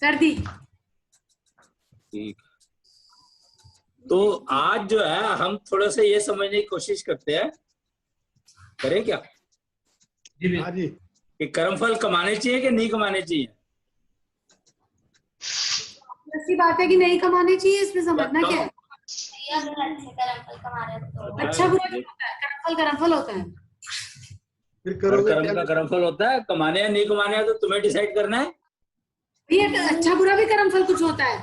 कर दी। ठीक, तो आज जो है हम थोड़ा सा ये समझने की कोशिश करते हैं, करें क्या? हाँ जी। कि कर्मफल कमाने चाहिए कि नहीं कमाने चाहिए? ऐसी बात है कि नहीं कमाने चाहिए, इसमें समझना क्या है? अगर अच्छे कर्मफल कमा रहे हो तो अच्छा बुरा नहीं होता है, कर्मफल कर्मफल होता है। फिर हर करोगे कर्म क्या? का कर्मफल होता है, कमाने या नहीं कमाने है तो तुम्हें डिसाइड करना है। ये अच्छा बुरा भी कर्मफल कुछ होता है।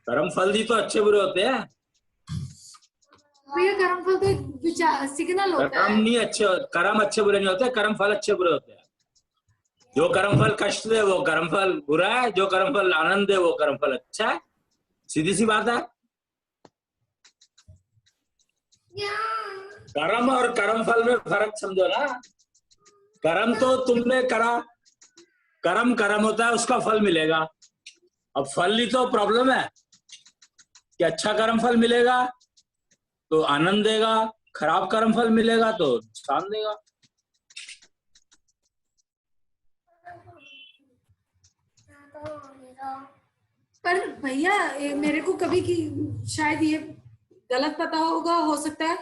कर्मफल ही तो अच्छे बुरे होते हैं। भैया कर्मफल तो एक विचार सिग्नल होता कर्म है। नहीं अच्छे, कर्म अच्छे बुरे नहीं होते, कर्मफल अच्छे बुरे होते हैं। जो कर्मफल कष्ट दे वो कर्मफल बुरा है, जो कर्मफल आनंद दे वो कर्मफल अच्छा है। सीधी सी बात है। कर्म और कर्मफल में फर्क समझो ना। कर्म तो तुमने करा, कर्म कर्म होता है, उसका फल मिलेगा। अब फल ही तो प्रॉब्लम है कि अच्छा कर्म फल मिलेगा तो आनंद देगा, खराब कर्म फल मिलेगा तो नुकसान देगा। पर भैया मेरे को कभी की शायद ये गलत पता होगा, हो सकता है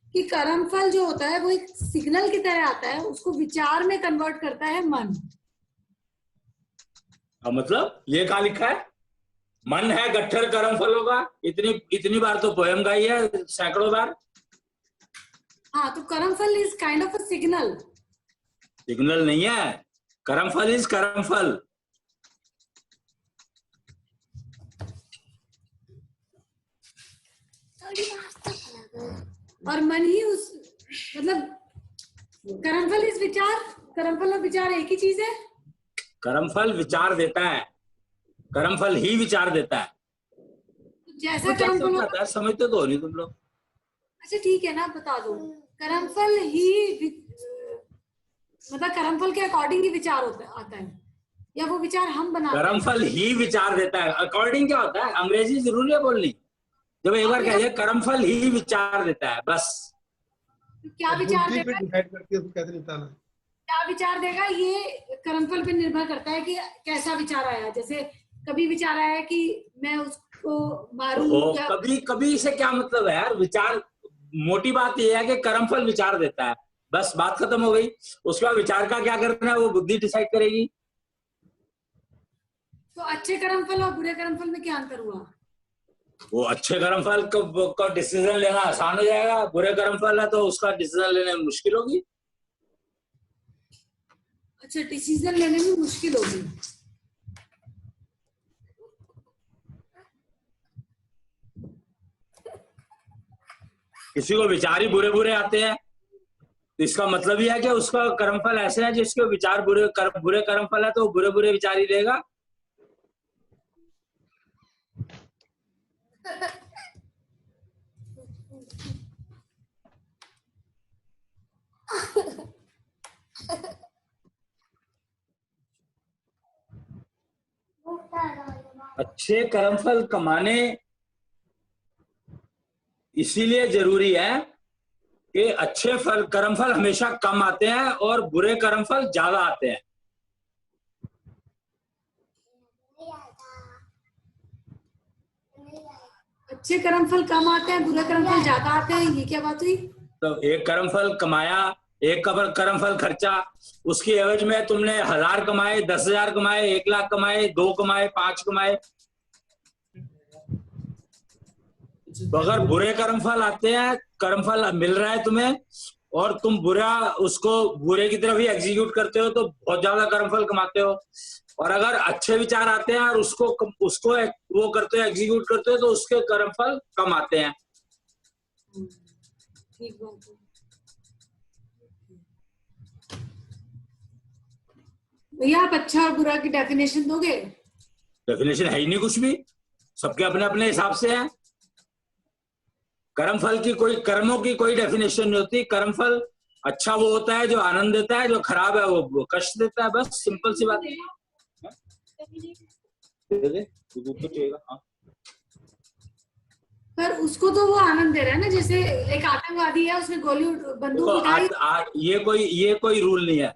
कि कर्मफल जो होता है वो एक सिग्नल की तरह आता है, उसको विचार में कन्वर्ट करता है मन। मतलब ये कहाँ लिखा है? मन है गट्ठर कर्म फलों का, इतनी बार तो पोयम गाई है, सैकड़ों बार। हाँ, तो कर्मफल is kind of a signal. Signal नहीं है, कर्मफल इज कर्मफल। और मन ही उस मतलब कर्मफल इज विचार, कर्मफल और विचार एक ही चीज है। कर्मफल विचार देता है, कर्मफल ही विचार देता है। जैसा वो क्या कर्मफल समझाता है, समझते तो हो नहीं तुम लोग। अच्छा ठीक है ना, बता दो। कर्मफल ही मतलब कर्मफल के अकॉर्डिंग ही विचार आता है, या वो विचार हम बनाते हैं? कर्मफल ही विचार देता है, अकॉर्डिंग क्या होता है? अंग्रेजी जरूरी है बोलनी? जब एक बार कहिए कर्मफल ही विचार देता है बस। क्या विचार बुद्धि पे देगा? डिसाइड करती है उसको कैसे निपटाना है। क्या विचार देगा ये कर्मफल पे निर्भर करता है कि कैसा विचार आया। जैसे कभी विचार आया कि मैं उसको मारूं, या कभी कभी से क्या मतलब है यार? विचार, मोटी बात यह है कि कर्मफल विचार देता है, बस बात खत्म हो गई। उसके बाद विचार का क्या करना है वो बुद्धि डिसाइड करेगी। तो अच्छे कर्मफल और बुरे कर्मफल में क्या अंतर हुआ? वो अच्छे कर्मफल का डिसीजन लेना आसान हो जाएगा, बुरे कर्मफल है तो उसका डिसीजन लेने में मुश्किल होगी। अच्छा, डिसीजन लेने में मुश्किल होगी। किसी को विचार ही बुरे बुरे आते हैं तो इसका मतलब ही है कि उसका कर्मफल ऐसे है जिसके विचार बुरे कर्मफल है तो बुरे बुरे विचार ही देगा। अच्छे कर्मफल कमाने इसीलिए जरूरी है कि अच्छे कर्मफल हमेशा कम आते हैं और बुरे कर्मफल ज्यादा आते हैं। अच्छे कर्मफल कम आते हैं, बुरे कर्मफल ज्यादा आते हैं, ये क्या बात हुई? तो एक कर्मफल कमाया, एक कर्मफल खर्चा, उसकी एवज में तुमने 1000 कमाए, 10,000 कमाए, 1,00,000 कमाए, 2 कमाए, 5 कमाए। तो अगर बुरे कर्मफल आते हैं, कर्मफल मिल रहा है तुम्हें और तुम उसको बुरे की तरफ ही एग्जीक्यूट करते हो तो बहुत ज्यादा कर्मफल कमाते हो। और अगर अच्छे विचार आते हैं और उसको वो करते हो, एग्जीक्यूट करते हो, तो उसके कर्मफल कम आते हैं। ठीक बात है भैया। आप अच्छा और बुरा की डेफिनेशन दोगे? डेफिनेशन है ही नहीं कुछ भी, सबके अपने अपने हिसाब से है। कर्मफल की कर्मों की कोई डेफिनेशन नहीं होती। कर्मफल अच्छा वो होता है जो आनंद देता है, जो खराब है वो कष्ट देता है, बस सिंपल सी बात है। पर उसको तो वो आनंद दे रहा है ना, जैसे एक आतंकवादी है, उसने बंदूक उठाई। ये कोई रूल नहीं है।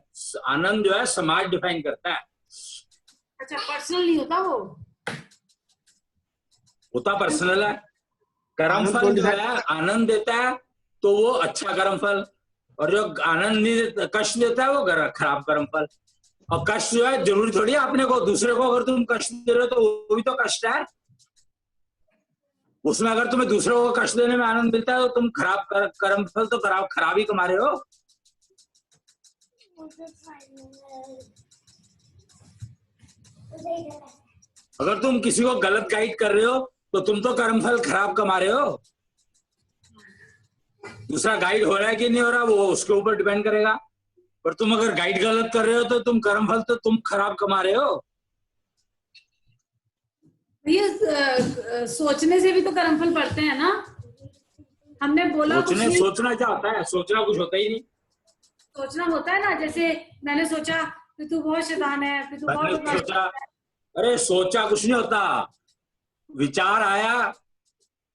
आनंद जो है समाज डिफाइन करता है। अच्छा, पर्सनल नहीं होता वो। होता पर्सनल है। कर्म आनंद फल कौन जो decide है आनंद देता है तो वो अच्छा कर्म फल, और जो आनंद नहीं देता, कष्ट देता है, वो खराब कर्म फल। और कष्ट जो है जरूरी थोड़ी है अपने को, दूसरे को अगर तुम कष्ट दे रहे हो तो वो भी तो कष्ट है। उसमें अगर तुम्हें दूसरों को कष्ट देने में आनंद मिलता है तो तुम खराब कर्म फल तो खराब ही कमा रहे हो। अगर तुम किसी को गलत गाइड कर रहे हो तो तुम तो कर्मफल खराब कमा रहे हो। दूसरा गाइड हो रहा है कि नहीं हो रहा वो उसके ऊपर डिपेंड करेगा, पर तुम अगर गाइड गलत कर रहे हो तो तुम कर्मफल तो तुम खराब कमा रहे हो। ये सोचने से भी तो कर्मफल पड़ते हैं ना। हमने बोला कुछ नहीं, सोचना क्या होता है? सोचना कुछ होता ही नहीं। सोचना होता है ना, जैसे मैंने सोचा कि तू बहुत शैतान है, कि तू बहुत मैंने सोचा, अरे सोचा कुछ नहीं होता, विचार आया,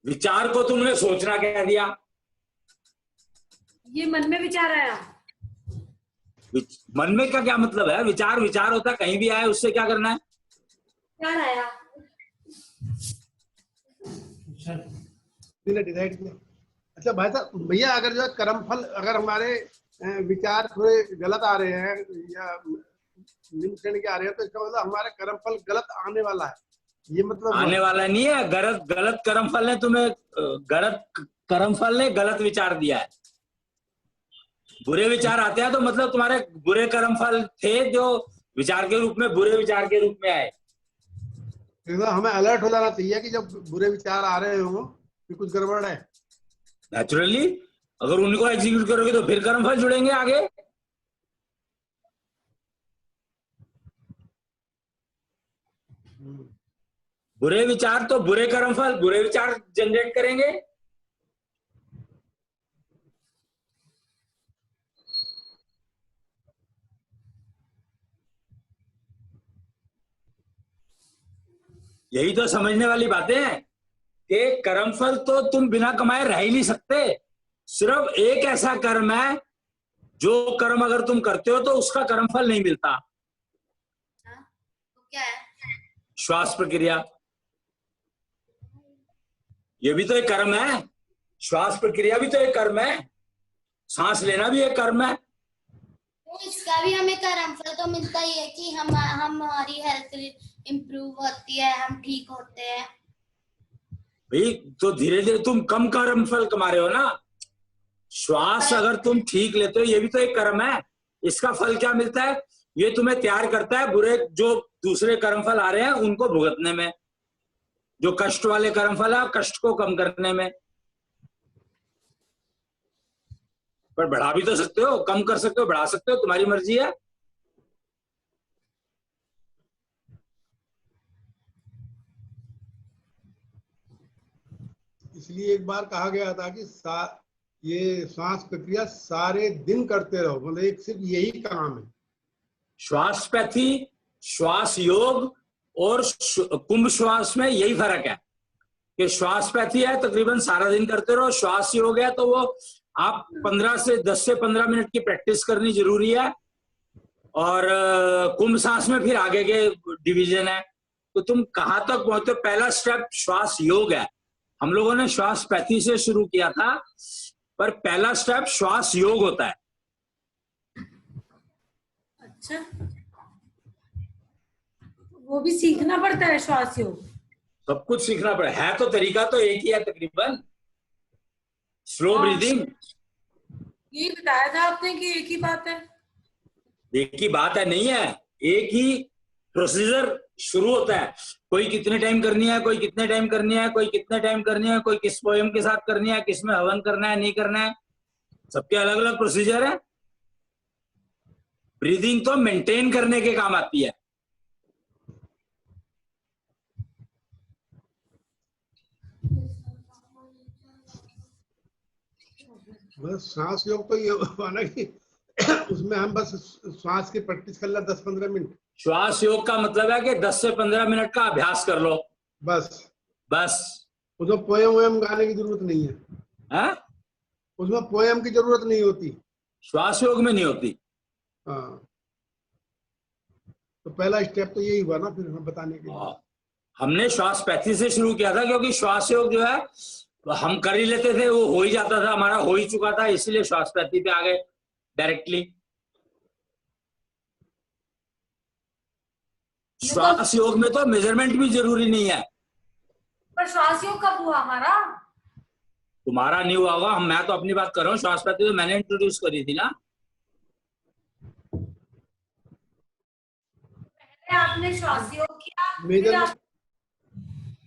विचार को तुमने सोचना कह दिया। ये मन में विचार आया। मन में का क्या मतलब है? विचार विचार होता है, कहीं भी आए उससे क्या करना है? विचार आया, डिसाइड किया। अच्छा भाई साहब, भैया अगर जो है कर्म फल अगर हमारे विचार थोड़े गलत आ रहे हैं या निम्न श्रेणी के आ रहे हैं तो इसका मतलब हमारा कर्म फल गलत आने वाला है, ये मतलब आने वाला नहीं है। गलत कर्म फल ने तुम्हें, गलत कर्म फल ने गलत विचार दिया है। बुरे विचार आते हैं तो मतलब तुम्हारे बुरे कर्म फल थे जो विचार के रूप में, बुरे विचार के रूप में आए। तो हमें अलर्ट हो जाना चाहिए कि जब बुरे विचार आ रहे हो कि कुछ गड़बड़ है। नेचुरली अगर उनको एग्जीक्यूट करोगे तो फिर कर्म फल जुड़ेंगे आगे। बुरे विचार तो बुरे कर्म फल, बुरे विचार जनरेट करेंगे। यही तो समझने वाली बातें हैं कि कर्मफल तो तुम बिना कमाए रह ही नहीं सकते। सिर्फ एक ऐसा कर्म है जो कर्म अगर तुम करते हो तो उसका कर्मफल नहीं मिलता। तो क्या है? श्वास प्रक्रिया, ये भी तो एक कर्म है। श्वास प्रक्रिया भी तो एक कर्म है। सांस लेना भी एक कर्म है। तो इसका भी हमें कर्मफल तो मिलता ही है कि हमारी हेल्थ इम्प्रूव होती है, हम ठीक होते हैं। भाई तो धीरे धीरे तुम कम कर्मफल कमा रहे हो ना। श्वास अगर तुम ठीक लेते हो ये भी तो एक कर्म है। इसका फल क्या मिलता है? ये तुम्हें तैयार करता है बुरे जो दूसरे कर्मफल आ रहे हैं उनको भुगतने में, जो कष्ट वाले कर्मफल है कष्ट को कम करने में। पर बढ़ा भी तो सकते हो, कम कर सकते हो, बढ़ा सकते हो, तुम्हारी मर्जी है। इसलिए एक बार कहा गया था कि ये श्वास प्रक्रिया सारे दिन करते रहो, मतलब एक सिर्फ यही काम है। श्वासपैथी, श्वास योग और कुंभ श्वास में यही फर्क है कि श्वासपैथी है तकरीबन सारा दिन करते रहो, श्वास योग है तो वो आप 10 से 15 मिनट की प्रैक्टिस करनी जरूरी है। और कुंभ सांस में फिर आगे के डिवीजन है। तो तुम कहाँ तक पहुंचते हो? पहला स्टेप श्वास योग है। हम लोगों ने श्वासपैथी से शुरू किया था, पर पहला स्टेप श्वास योग होता है। अच्छा, वो भी सीखना पड़ता है श्वास योग। सब कुछ सीखना पड़े है तो तरीका तो एक ही है तकरीबन, स्लो ब्रीदिंग। ये बताया था आपने कि एक ही बात है। एक ही बात है नहीं है, एक ही प्रोसीजर शुरू होता है। कोई कितने टाइम करनी है, कोई कितने टाइम करनी है, कोई कितने टाइम करनी है, कोई किस पोएम के साथ करनी है, किस में हवन करना है नहीं करना है, सबके अलग अलग प्रोसीजर है। ब्रीदिंग तो मेंटेन करने के काम आती है। बस सांस योग तो ये हुआ ना कि उसमें हम बस श्वास की प्रैक्टिस कर ले 10-15 मिनट। श्वास योग का मतलब है कि 10 से 15 मिनट का अभ्यास कर लो बस बस। उसमें पोएम वोएम गाने की जरूरत नहीं है, है? उसमें पोएम की जरूरत नहीं होती। श्वास योग में नहीं होती। हाँ, तो पहला स्टेप तो यही हुआ ना फिर हम बताने के लिए। हाँ, हमने श्वास पैथी से शुरू किया था क्योंकि श्वास योग जो है हम कर ही लेते थे, वो हो ही जाता था, हमारा हो ही चुका था, इसीलिए श्वास पैथी पे आ गए डायरेक्टली। श्वास योग में तो मेजरमेंट भी जरूरी नहीं है। पर श्वास योग कब हुआ हमारा? तुम्हारा नहीं हुआ होगा, मैं तो अपनी बात कर रहा हूँ। श्वास पैथी तो मैंने इंट्रोड्यूस करी थी ना। पहले आपने श्वास योग किया, फिर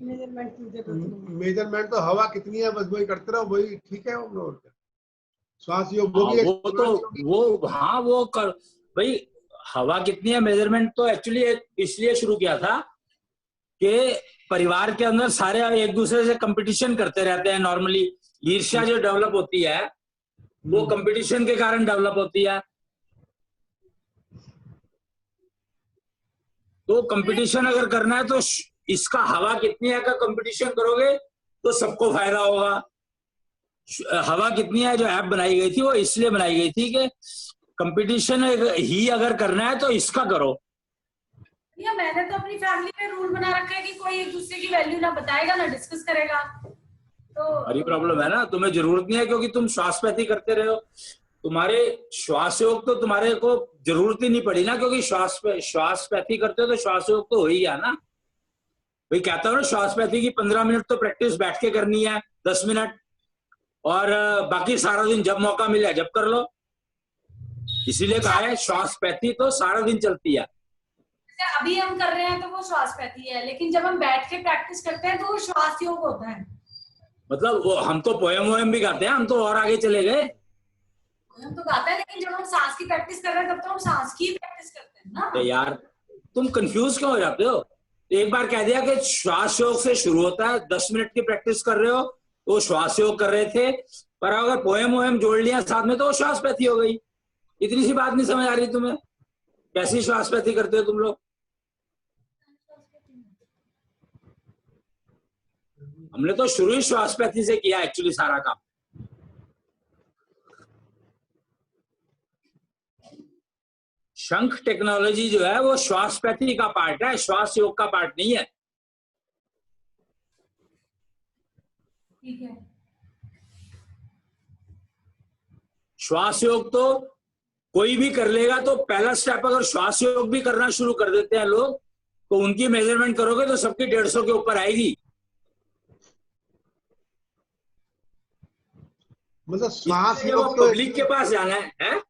मेजरमेंट मेजरमेंट मेजरमेंट तो हवा कितनी है बस वही करते रहो, वही ठीक है। और क्या श्वास योग हाँ, होगी वो तो वो हाँ वो कर भाई, हवा कितनी है मेजरमेंट तो एक्चुअली इसलिए शुरू किया था कि परिवार के अंदर सारे एक दूसरे से कंपटीशन करते रहते हैं। नॉर्मली ईर्ष्या जो डेवलप होती है वो कंपटीशन के कारण डेवलप होती है। तो कंपटीशन अगर करना है तो इसका हवा कितनी है का कंपटीशन करोगे तो सबको फायदा होगा। हवा कितनी है जो ऐप बनाई गई थी वो इसलिए बनाई गई थी कि कंपटीशन ही अगर करना है तो इसका करो। या मैंने तो अपनी फैमिली में रूल बना रखा है कि कोई एक दूसरे की वैल्यू ना बताएगा ना डिस्कस करेगा। तो हमारी प्रॉब्लम है ना, तुम्हें जरूरत नहीं है क्योंकि तुम श्वास पैथी करते रहे हो। तुम्हारे श्वास योग तो तुम्हारे को जरूरत ही नहीं पड़ी ना, क्योंकि श्वास पैथी करते हो तो श्वास योग तो हो ही गया ना। भाई कहता हूँ ना, श्वास पैथी की 15 मिनट तो प्रैक्टिस बैठ के करनी है, 10 मिनट, और बाकी सारा दिन जब मौका मिले जब कर लो। इसीलिए कहा है श्वास पैथी तो सारा दिन चलती है। जैसे अभी हम कर रहे हैं तो वो श्वास पैथी है, लेकिन जब हम बैठ के प्रैक्टिस करते हैं तो वो श्वास योग होता है। मतलब वो हम तो पोएम वोएम भी गाते हैं, हम तो और आगे चले गए। हम तो गाते हैं, लेकिन जब हम सांस की प्रैक्टिस कर रहे हैं तब तो हम सांस की प्रैक्टिस करते हैं ना। तो यार तुम कंफ्यूज क्यों हो जाते हो? एक बार कह दिया कि श्वास योग से शुरू होता है, 10 मिनट की प्रैक्टिस कर रहे हो तो श्वास योग कर रहे थे, पर अगर पोएम वोएम जोड़ लिया साथ में तो श्वास पैथी हो गई। इतनी सी बात नहीं समझ आ रही तुम्हें? कैसी श्वास पैथी करते हो तुम लोग? हमने तो शुरू ही श्वास पैथी से किया एक्चुअली सारा काम। शंख टेक्नोलॉजी जो है वो श्वास पैथी का पार्ट है, श्वास योग का पार्ट नहीं है। ठीक है। श्वास योग तो कोई भी कर लेगा, तो पहला स्टेप अगर श्वास योग भी करना शुरू कर देते हैं लोग तो उनकी मेजरमेंट करोगे तो सबकी 150 के ऊपर आएगी। मतलब श्वास योग तो पब्लिक के पास जाना है?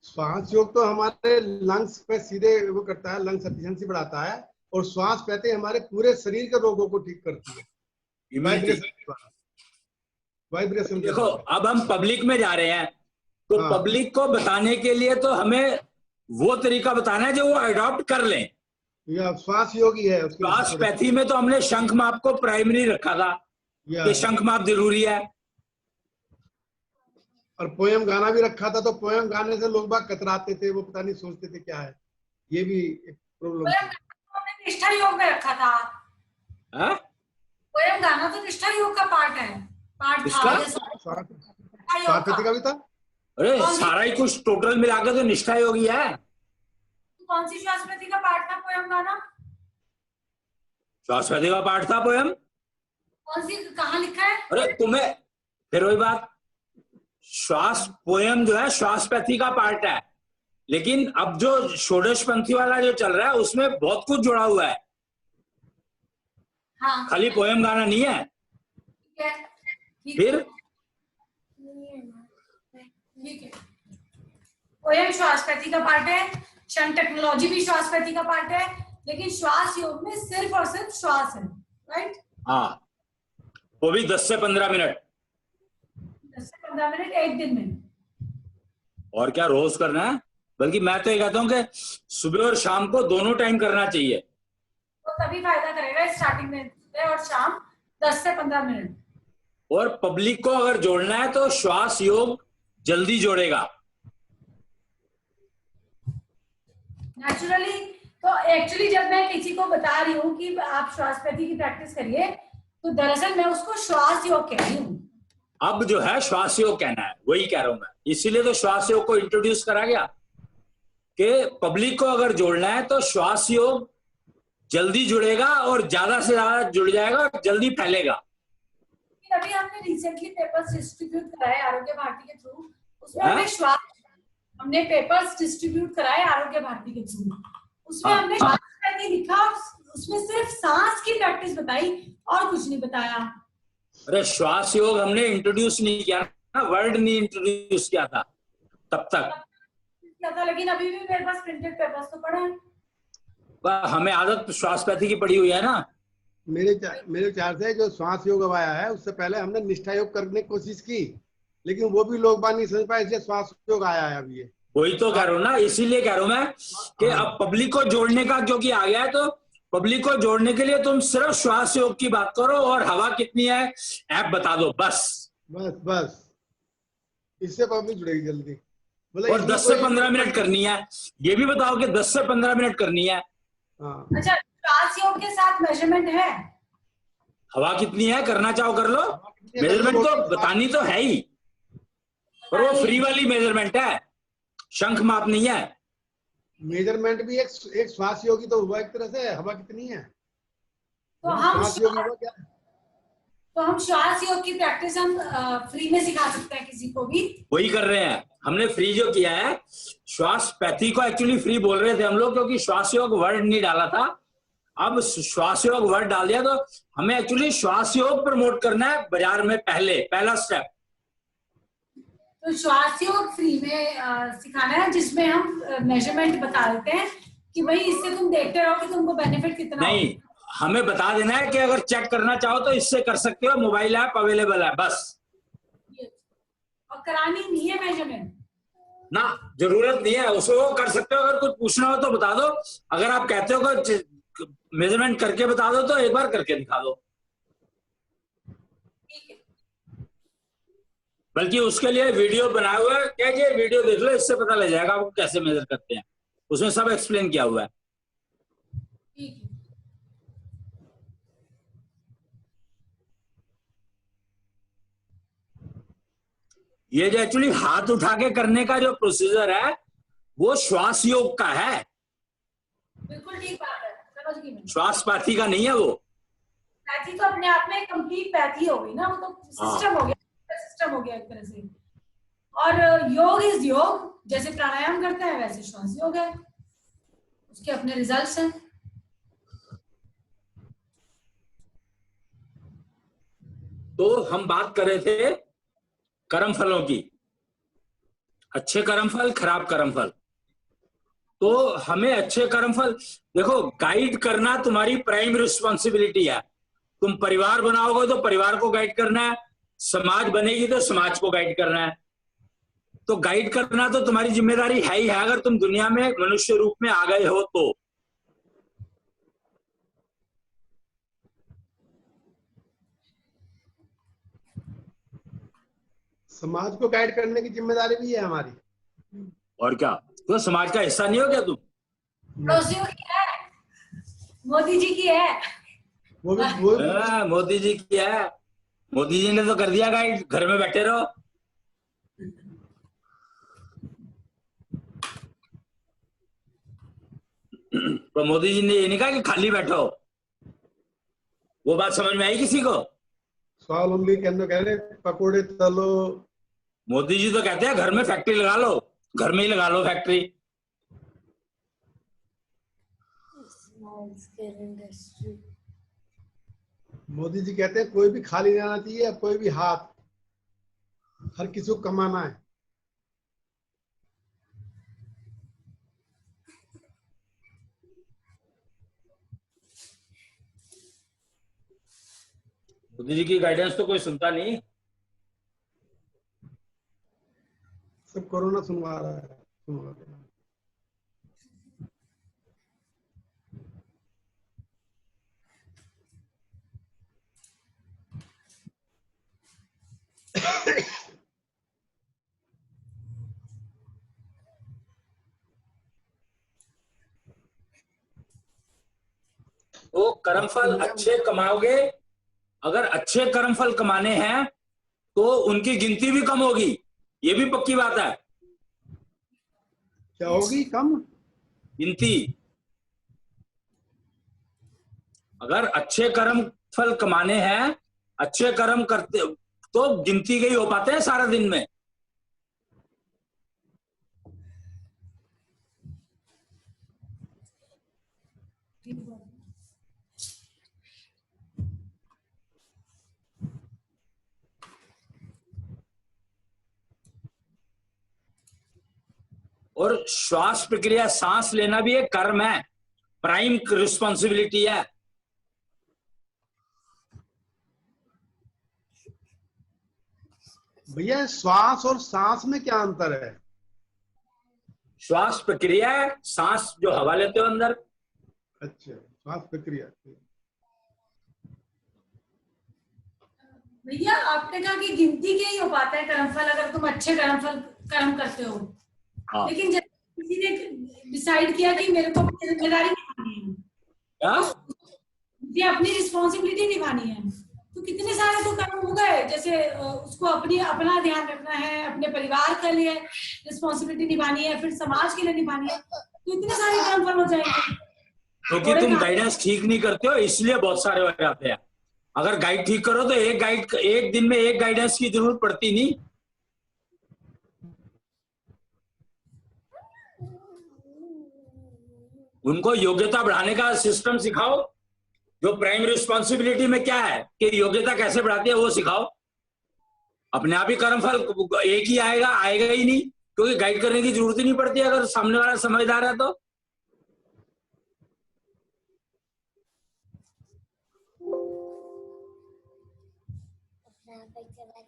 श्वास योग तो हमारे लंग्स पे सीधे वो करता है, लंग्स एफिशिएंसी बढ़ाता है, और श्वास पैथी हमारे पूरे शरीर के रोगों को ठीक करती है। वाइब्रेशन देखो अब हम पब्लिक में जा रहे हैं तो हाँ। पब्लिक को बताने के लिए तो हमें वो तरीका बताना है जो वो अडॉप्ट कर लें। या श्वास योग ही है उसके। श्वास पैथी में तो हमने शंख माप को प्राइमरी रखा था कि शंख माप जरूरी है, और पोएम गाना भी रखा था। तो पोएम गाने से लोग बाग कतराते थे, वो पता नहीं सोचते थे क्या है, ये भी एक प्रॉब्लम है। हमने निष्ठा योग में रखा था। हाँ? गाना तो निष्ठा योग का पार्ट है, पार्ट था। श्वास पैथी का भी था। अरे सारा ही कुछ टोटल मिला के तो निष्ठा योगी है। कौन सी श्वास पैथी का पार्ट था पोएम गाना? श्वास पैथी का पार्ट था पोएम। कौन सी, कहाँ लिखा है? अरे तुम्हें फिर वही बात, श्वास पोएम जो है श्वास पैथी का पार्ट है, लेकिन अब जो षोडश पंथी वाला जो चल रहा है उसमें बहुत कुछ जुड़ा हुआ है। हाँ, खाली पोएम गाना नहीं है। ठीक है, ठीक फिर ठीक है। पोएम श्वास पैथी का पार्ट है, शंख टेक्नोलॉजी भी श्वास पैथी का पार्ट है, लेकिन श्वास योग में सिर्फ और सिर्फ श्वास है, राइट? हाँ, वो भी 10 से 15 मिनट। 10 से 15 मिनट एक दिन में। और क्या रोज करना है? बल्कि मैं तो ये कहता हूँ कि सुबह और शाम को दोनों टाइम करना चाहिए, तो तभी फायदा करेगा। स्टार्टिंग में सुबह और शाम 10 से 15 मिनट। और पब्लिक को अगर जोड़ना है तो श्वास योग जल्दी जोड़ेगा। नेचुरली तो एक्चुअली जब मैं किसी को बता रही हूँ कि आप श्वास पैथी की प्रैक्टिस करिए, तो दरअसल मैं उसको श्वास योग कह रही हूँ। अब जो है श्वास योग कहना है, वही कह रहा हूं मैं, इसीलिए तो श्वास योग को इंट्रोड्यूस करा गया। कि पब्लिक को अगर जोड़ना है तो श्वास योग जल्दी जुड़ेगा और ज्यादा से ज्यादा जुड़ जाएगा और जल्दी फैलेगा। अभी हमने रिसेंटली पेपर्स डिस्ट्रीब्यूट कराए आरोग्य भारती के थ्रू, उसमें हाँ? हमने श्वास, हमने पेपर्स डिस्ट्रीब्यूट कराए आरोग्य भारती के थ्रू, उसमें हाँ। हमने श्वास करके लिखा और उसमें सिर्फ सांस की प्रैक्टिस बताई और कुछ नहीं बताया। अरे श्वास योग हमने इंट्रोड्यूस नहीं किया ना, वर्ड नहीं इंट्रोड्यूस किया था तब तक। लेकिन अभी भी मेरे पास प्रिंटेड पेपर्स तो पड़े हैं। हमें आदत श्वासपैथी की पड़ी हुई है ना। मेरे विचार से जो श्वास योग अब आया है उससे पहले हमने निष्ठा योग करने की कोशिश की, लेकिन वो भी लोग बात नहीं समझ पाए, इसलिए श्वास योग आया है अब ये। वही तो कह रहा हूँ ना, इसीलिए कह रहा हूँ मैं कि अब पब्लिक को जोड़ने का क्योंकि आ गया है, तो पब्लिक को जोड़ने के लिए तुम सिर्फ श्वास योग की बात करो और हवा कितनी है ऐप बता दो, बस इससे पब्लिक जुड़ेगी जल्दी। और 10 से 15 मिनट करनी है, ये भी बताओ कि 10 से 15 मिनट करनी है। हाँ। अच्छा, श्वास योग के साथ मेजरमेंट है? हवा कितनी है करना चाहो कर लो, मेजरमेंट तो बतानी तो है ही, पर वो फ्री वाली मेजरमेंट है, शंख माप नहीं है। मेजरमेंट भी एक श्वास योगी तो हुआ एक तरह से, हवा कितनी है तो हम श्वास योगी हुआ क्या? तो हम श्वास योग की प्रैक्टिस हम फ्री में सिखा सकते हैं किसी को भी। वही कर रहे हैं हमने, फ्री जो किया है। श्वासपैथी को एक्चुअली फ्री बोल रहे थे हम लोग क्योंकि श्वास योग वर्ड नहीं डाला था, अब श्वास योग वर्ड डाल दिया, तो हमें एक्चुअली श्वास योग प्रमोट करना है बाजार में, पहला स्टेप। तो श्वास योग फ्री में सिखाना है, जिसमें हम मेजरमेंट बता देते हैं कि भाई इससे तुम देखते रहो कि तुमको बेनिफिट कितना नहीं, हमें बता देना है कि अगर चेक करना चाहो तो इससे कर सकते हो, मोबाइल ऐप अवेलेबल है बस। और करानी नहीं है मेजरमेंट ना, जरूरत नहीं है, उसको कर सकते हो। अगर कुछ पूछना हो तो बता दो, अगर आप कहते हो कि मेजरमेंट करके बता दो तो एक बार करके दिखा दो। बल्कि उसके लिए वीडियो बनाया हुआ है, क्या ये वीडियो देख लो, इससे पता लग जाएगा आपको कैसे मेजर करते हैं, उसमें सब एक्सप्लेन किया हुआ है। ठीक है। ये जो एक्चुअली हाथ उठा के करने का जो प्रोसीजर है वो श्वास योग का है, बिल्कुल ठीक बात है, समझ गई मैं। श्वासपैथी का नहीं है वो। पैथी तो अपने आप में कंप्लीट पैथी हो गई ना, वो तो सिस्टम हो गया, सिस्टम हो गया एक तरह से। और योग इज योग, जैसे प्राणायाम करते हैं वैसे श्वास योग है, उसके अपने रिजल्ट्स हैं। तो हम बात कर रहे थे कर्म फलों की, अच्छे कर्म फल, खराब कर्म फल। तो हमें अच्छे कर्म फल, देखो गाइड करना तुम्हारी प्राइम रिस्पॉन्सिबिलिटी है। तुम परिवार बनाओगे तो परिवार को गाइड करना है, समाज बनेगी तो समाज को गाइड करना है। तो गाइड करना तो तुम्हारी जिम्मेदारी है ही है, अगर तुम दुनिया में मनुष्य रूप में आ गए हो तो। समाज को गाइड करने की जिम्मेदारी भी है हमारी। और क्या, तो समाज का हिस्सा नहीं हो क्या तुम? पड़ोसियों की है, मोदी जी की है, मोदी जी की है, मोदी जी ने तो कर दिया गाइड, घर में बैठे रहो। तो मोदी जी ने ये नहीं कहा कि खाली बैठो, वो बात समझ में आई किसी को? स्वावलंबी केंद्र कह रहे पकोड़े तलो। मोदी जी तो कहते हैं घर में फैक्ट्री लगा लो, घर में ही लगा लो फैक्ट्री। मोदी जी कहते हैं कोई भी खाली नहीं आना चाहिए, कोई भी हाथ, हर किसी को कमाना है। मोदी जी की गाइडेंस तो कोई सुनता नहीं, सब कोरोना सुनवा रहा है, सुनवा रहा है। तो कर्मफल अच्छे कमाओगे, अगर अच्छे कर्मफल कमाने हैं तो उनकी गिनती भी कम होगी, ये भी पक्की बात है। क्या होगी? कम गिनती। अगर अच्छे कर्म फल कमाने हैं, अच्छे कर्म करते तो गिनती के ही हो पाते हैं सारा दिन में। और श्वास प्रक्रिया, सांस लेना भी एक कर्म है, प्राइम रिस्पॉन्सिबिलिटी है। भैया श्वास और सांस में क्या अंतर है? श्वास प्रक्रिया है, सांस जो हवा लेते हो अंदर। अच्छा, श्वास प्रक्रिया। भैया आपने कहा कि गिनती के ही हो पाता है कर्मफल अगर तुम अच्छे कर्म करते हो। हाँ। लेकिन जब किसी ने डिसाइड किया कि मेरे को अपनी जिम्मेदारी निभानी है, क्या? मुझे अपनी रिस्पॉन्सिबिलिटी निभानी है, तो कितने सारे तो कर्म हो गए। जैसे उसको अपना ध्यान रखना है, अपने परिवार के लिए रिस्पॉन्सिबिलिटी निभानी है, फिर समाज के लिए निभानी है, तो इतने सारे कर्मफल हो जाएंगे। क्योंकि तुम गाइडेंस ठीक नहीं करते हो, इसलिए बहुत सारे हो जाते हैं। अगर गाइड ठीक करो तो एक दिन में एक गाइडेंस की जरूरत पड़ती नहीं। उनको योग्यता बढ़ाने का सिस्टम सिखाओ। जो प्राइम रिस्पॉन्सिबिलिटी में क्या है कि योग्यता कैसे बढ़ाती है वो सिखाओ। अपने आप ही कर्मफल एक ही आएगा ही नहीं, क्योंकि गाइड करने की जरूरत ही नहीं पड़ती अगर सामने वाला समझदार है तो।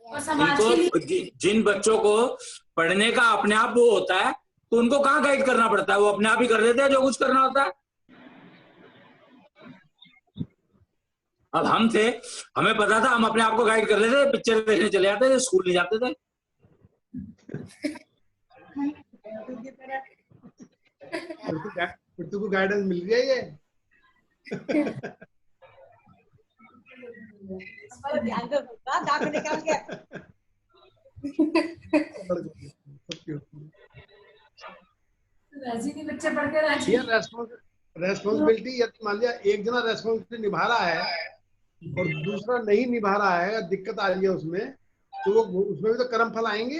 और समाज के लिए जिन बच्चों को पढ़ने का अपने आप वो होता है तो उनको कहाँ गाइड करना पड़ता है, वो अपने आप ही कर लेते हैं जो कुछ करना होता है। अब हम थे, हमें पता था, हम अपने आप को गाइड कर लेते थे, पिक्चर देखने चले जाते थे, स्कूल नहीं जाते थे। फिर तुमको गाइडेंस मिल गया ये। ध्यान दो, दांत निकाल के। वैसे नहीं बच्चे पढ़ के राजी। रेस्पॉन्सिबिलिटी, यदि मान लिया एक जना रेस्पॉन्सिबिलिटी निभा रहा है और दूसरा नहीं निभा रहा है, दिक्कत आ रही है उसमें, तो वो उसमें भी तो कर्म फल आएंगे।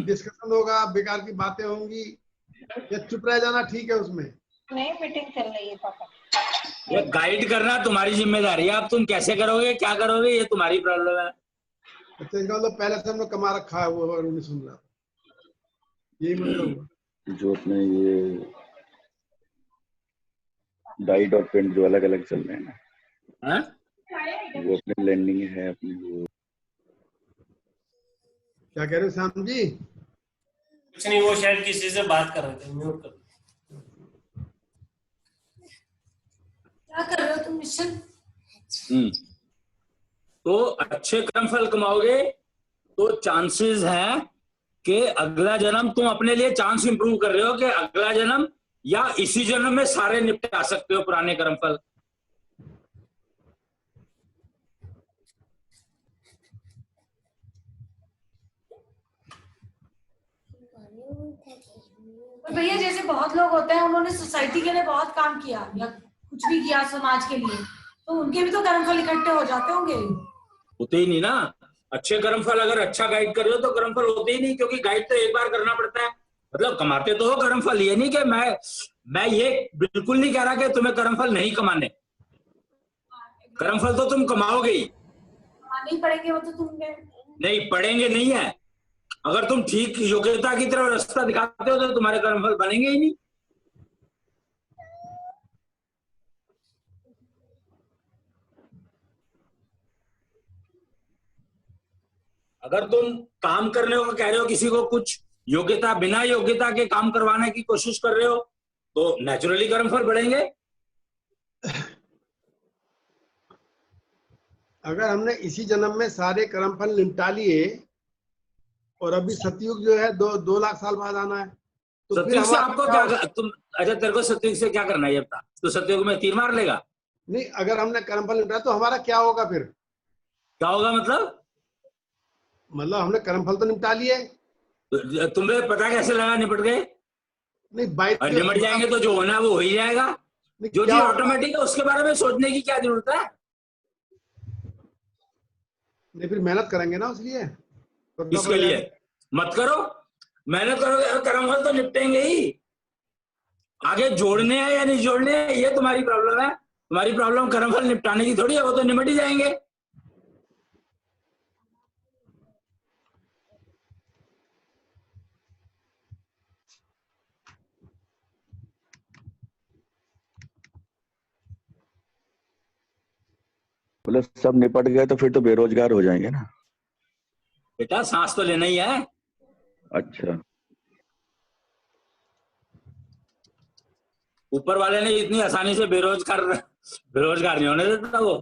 डिस्कशन होगा, बेकार की बातें होंगी, या चुप रह जाना ठीक है उसमें। नहीं, मीटिंग चल रही है पापा। ये गाइड करना तुम्हारी जिम्मेदारी है। अब तुम कैसे करोगे, क्या करोगे, ये तुम्हारी प्रॉब्लम है। अच्छा, इसका मतलब पहले से हमने कमा रखा है, वो नहीं सुन रहा, यही मतलब हुआ। जो अपने ये डाइट और पेंट जो अलग अलग चल रहे हैं ना, वो अपने लैंडिंग है अपनी। वो क्या कह रहे हो श्याम जी? कुछ नहीं, वो शायद किसी से बात कर रहे थे, म्यूट कर। क्या कर रहे हो तुम मिशन? तो अच्छे कर्मफल कमाओगे तो चांसेस हैं कि अगला जन्म, तुम अपने लिए चांस इंप्रूव कर रहे हो कि अगला जन्म या इसी जन्म में सारे निपटा सकते हो पुराने कर्मफल। भैया जैसे बहुत लोग होते हैं, उन्होंने सोसाइटी के लिए बहुत काम किया या कुछ भी किया समाज के लिए, तो उनके भी तो कर्मफल इकट्ठे हो जाते होंगे। होते ही नहीं ना। अच्छे कर्मफल अगर अच्छा गाइड कर रहे हो तो कर्मफल होते ही नहीं, क्योंकि गाइड तो एक बार करना पड़ता है। मतलब कमाते तो हो कर्मफल, ये नहीं कि मैं ये बिल्कुल नहीं कह रहा कि तुम्हें कर्मफल नहीं कमाने, कर्मफल तो तुम कमाओगे ही। नहीं पड़ेंगे वो तो तुमने नहीं पढ़ेंगे नहीं है। अगर तुम ठीक योग्यता की तरफ रास्ता दिखाते हो तो तुम्हारे कर्मफल बनेंगे ही नहीं। अगर तुम काम करने को कह रहे हो, किसी को कुछ योग्यता, बिना योग्यता के काम करवाने की कोशिश कर रहे हो, तो नेचुरली कर्मफल बढ़ेंगे। अगर हमने इसी जन्म में सारे कर्मफल निपटा लिए और अभी सतयुग जो है 2 लाख साल बाद आना है, तो फिर सतयुग से आपको क्या तुम, अच्छा तेरे को सतयुग से क्या करना है ये बता। तो सतयुग में तीर मार लेगा? नहीं, अगर हमने कर्मफल निपटाया तो हमारा क्या होगा फिर? क्या होगा मतलब? मतलब हमने कर्मफल तो निपटा लिए, तुम्हें पता कैसे लगा निपट गए? नहीं बाई और निपट जाएंगे तो जो होना है वो हो ही जाएगा। जो चीज ऑटोमेटिक है उसके बारे में सोचने की क्या जरूरत है? नहीं फिर मेहनत करेंगे ना उसलिए। इसके लिए मत करो, मेहनत करोगे कर्मफल तो निपटेंगे ही। आगे जोड़ने हैं या नहीं जोड़ने हैं ये तुम्हारी प्रॉब्लम है। तुम्हारी प्रॉब्लम कर्मफल निपटाने की थोड़ी है, वो तो निपट ही जाएंगे। बोले सब निपट गए तो फिर तो बेरोजगार हो जाएंगे ना। बेटा सांस तो लेना ही है। अच्छा, ऊपर वाले ने इतनी आसानी से बेरोजगार नहीं होने देता वो।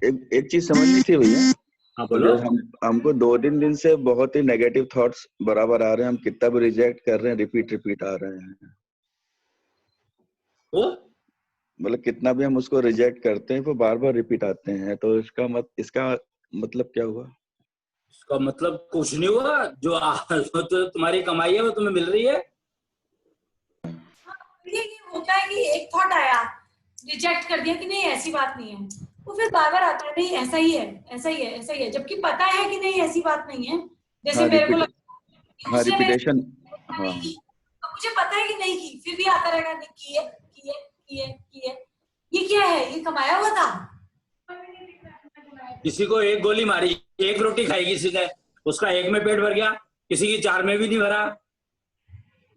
एक चीज समझनी थी भैया। हाँ तो बोलो। जो हमको 2-3 दिन से बहुत ही नेगेटिव थॉट्स बराबर आ रहे हैं, हम कितना भी रिजेक्ट कर रहे हैं, रिपीट आ रहे हैं। वो मतलब कितना भी हम उसको रिजेक्ट करते हैं वो बार बार रिपीट आते हैं, तो इसका मतलब क्या हुआ? इसका मतलब कुछ नहीं हुआ। जो तो तुम्हारी कमाई है वो तुम्हें मिल रही है। ये होता है कि एक थॉट आया, रिजेक्ट कर दिया कि नहीं ऐसी बात नहीं है, वो फिर बार बार आता है नहीं ऐसा ही है, ऐसा ही है, ऐसा ही है, जबकि पता है कि नहीं ऐसी बात नहीं है। जैसे हाँ, मेरे को लगता है रिपीटेशन। हाँ, तो मुझे पता है कि नहीं की, फिर भी आता रहेगा नहीं किए। ये क्या है? ये कमाया हुआ था। किसी को एक गोली मारी, एक रोटी खाई किसी ने, उसका एक में पेट भर गया, किसी की 4 में भी नहीं भरा।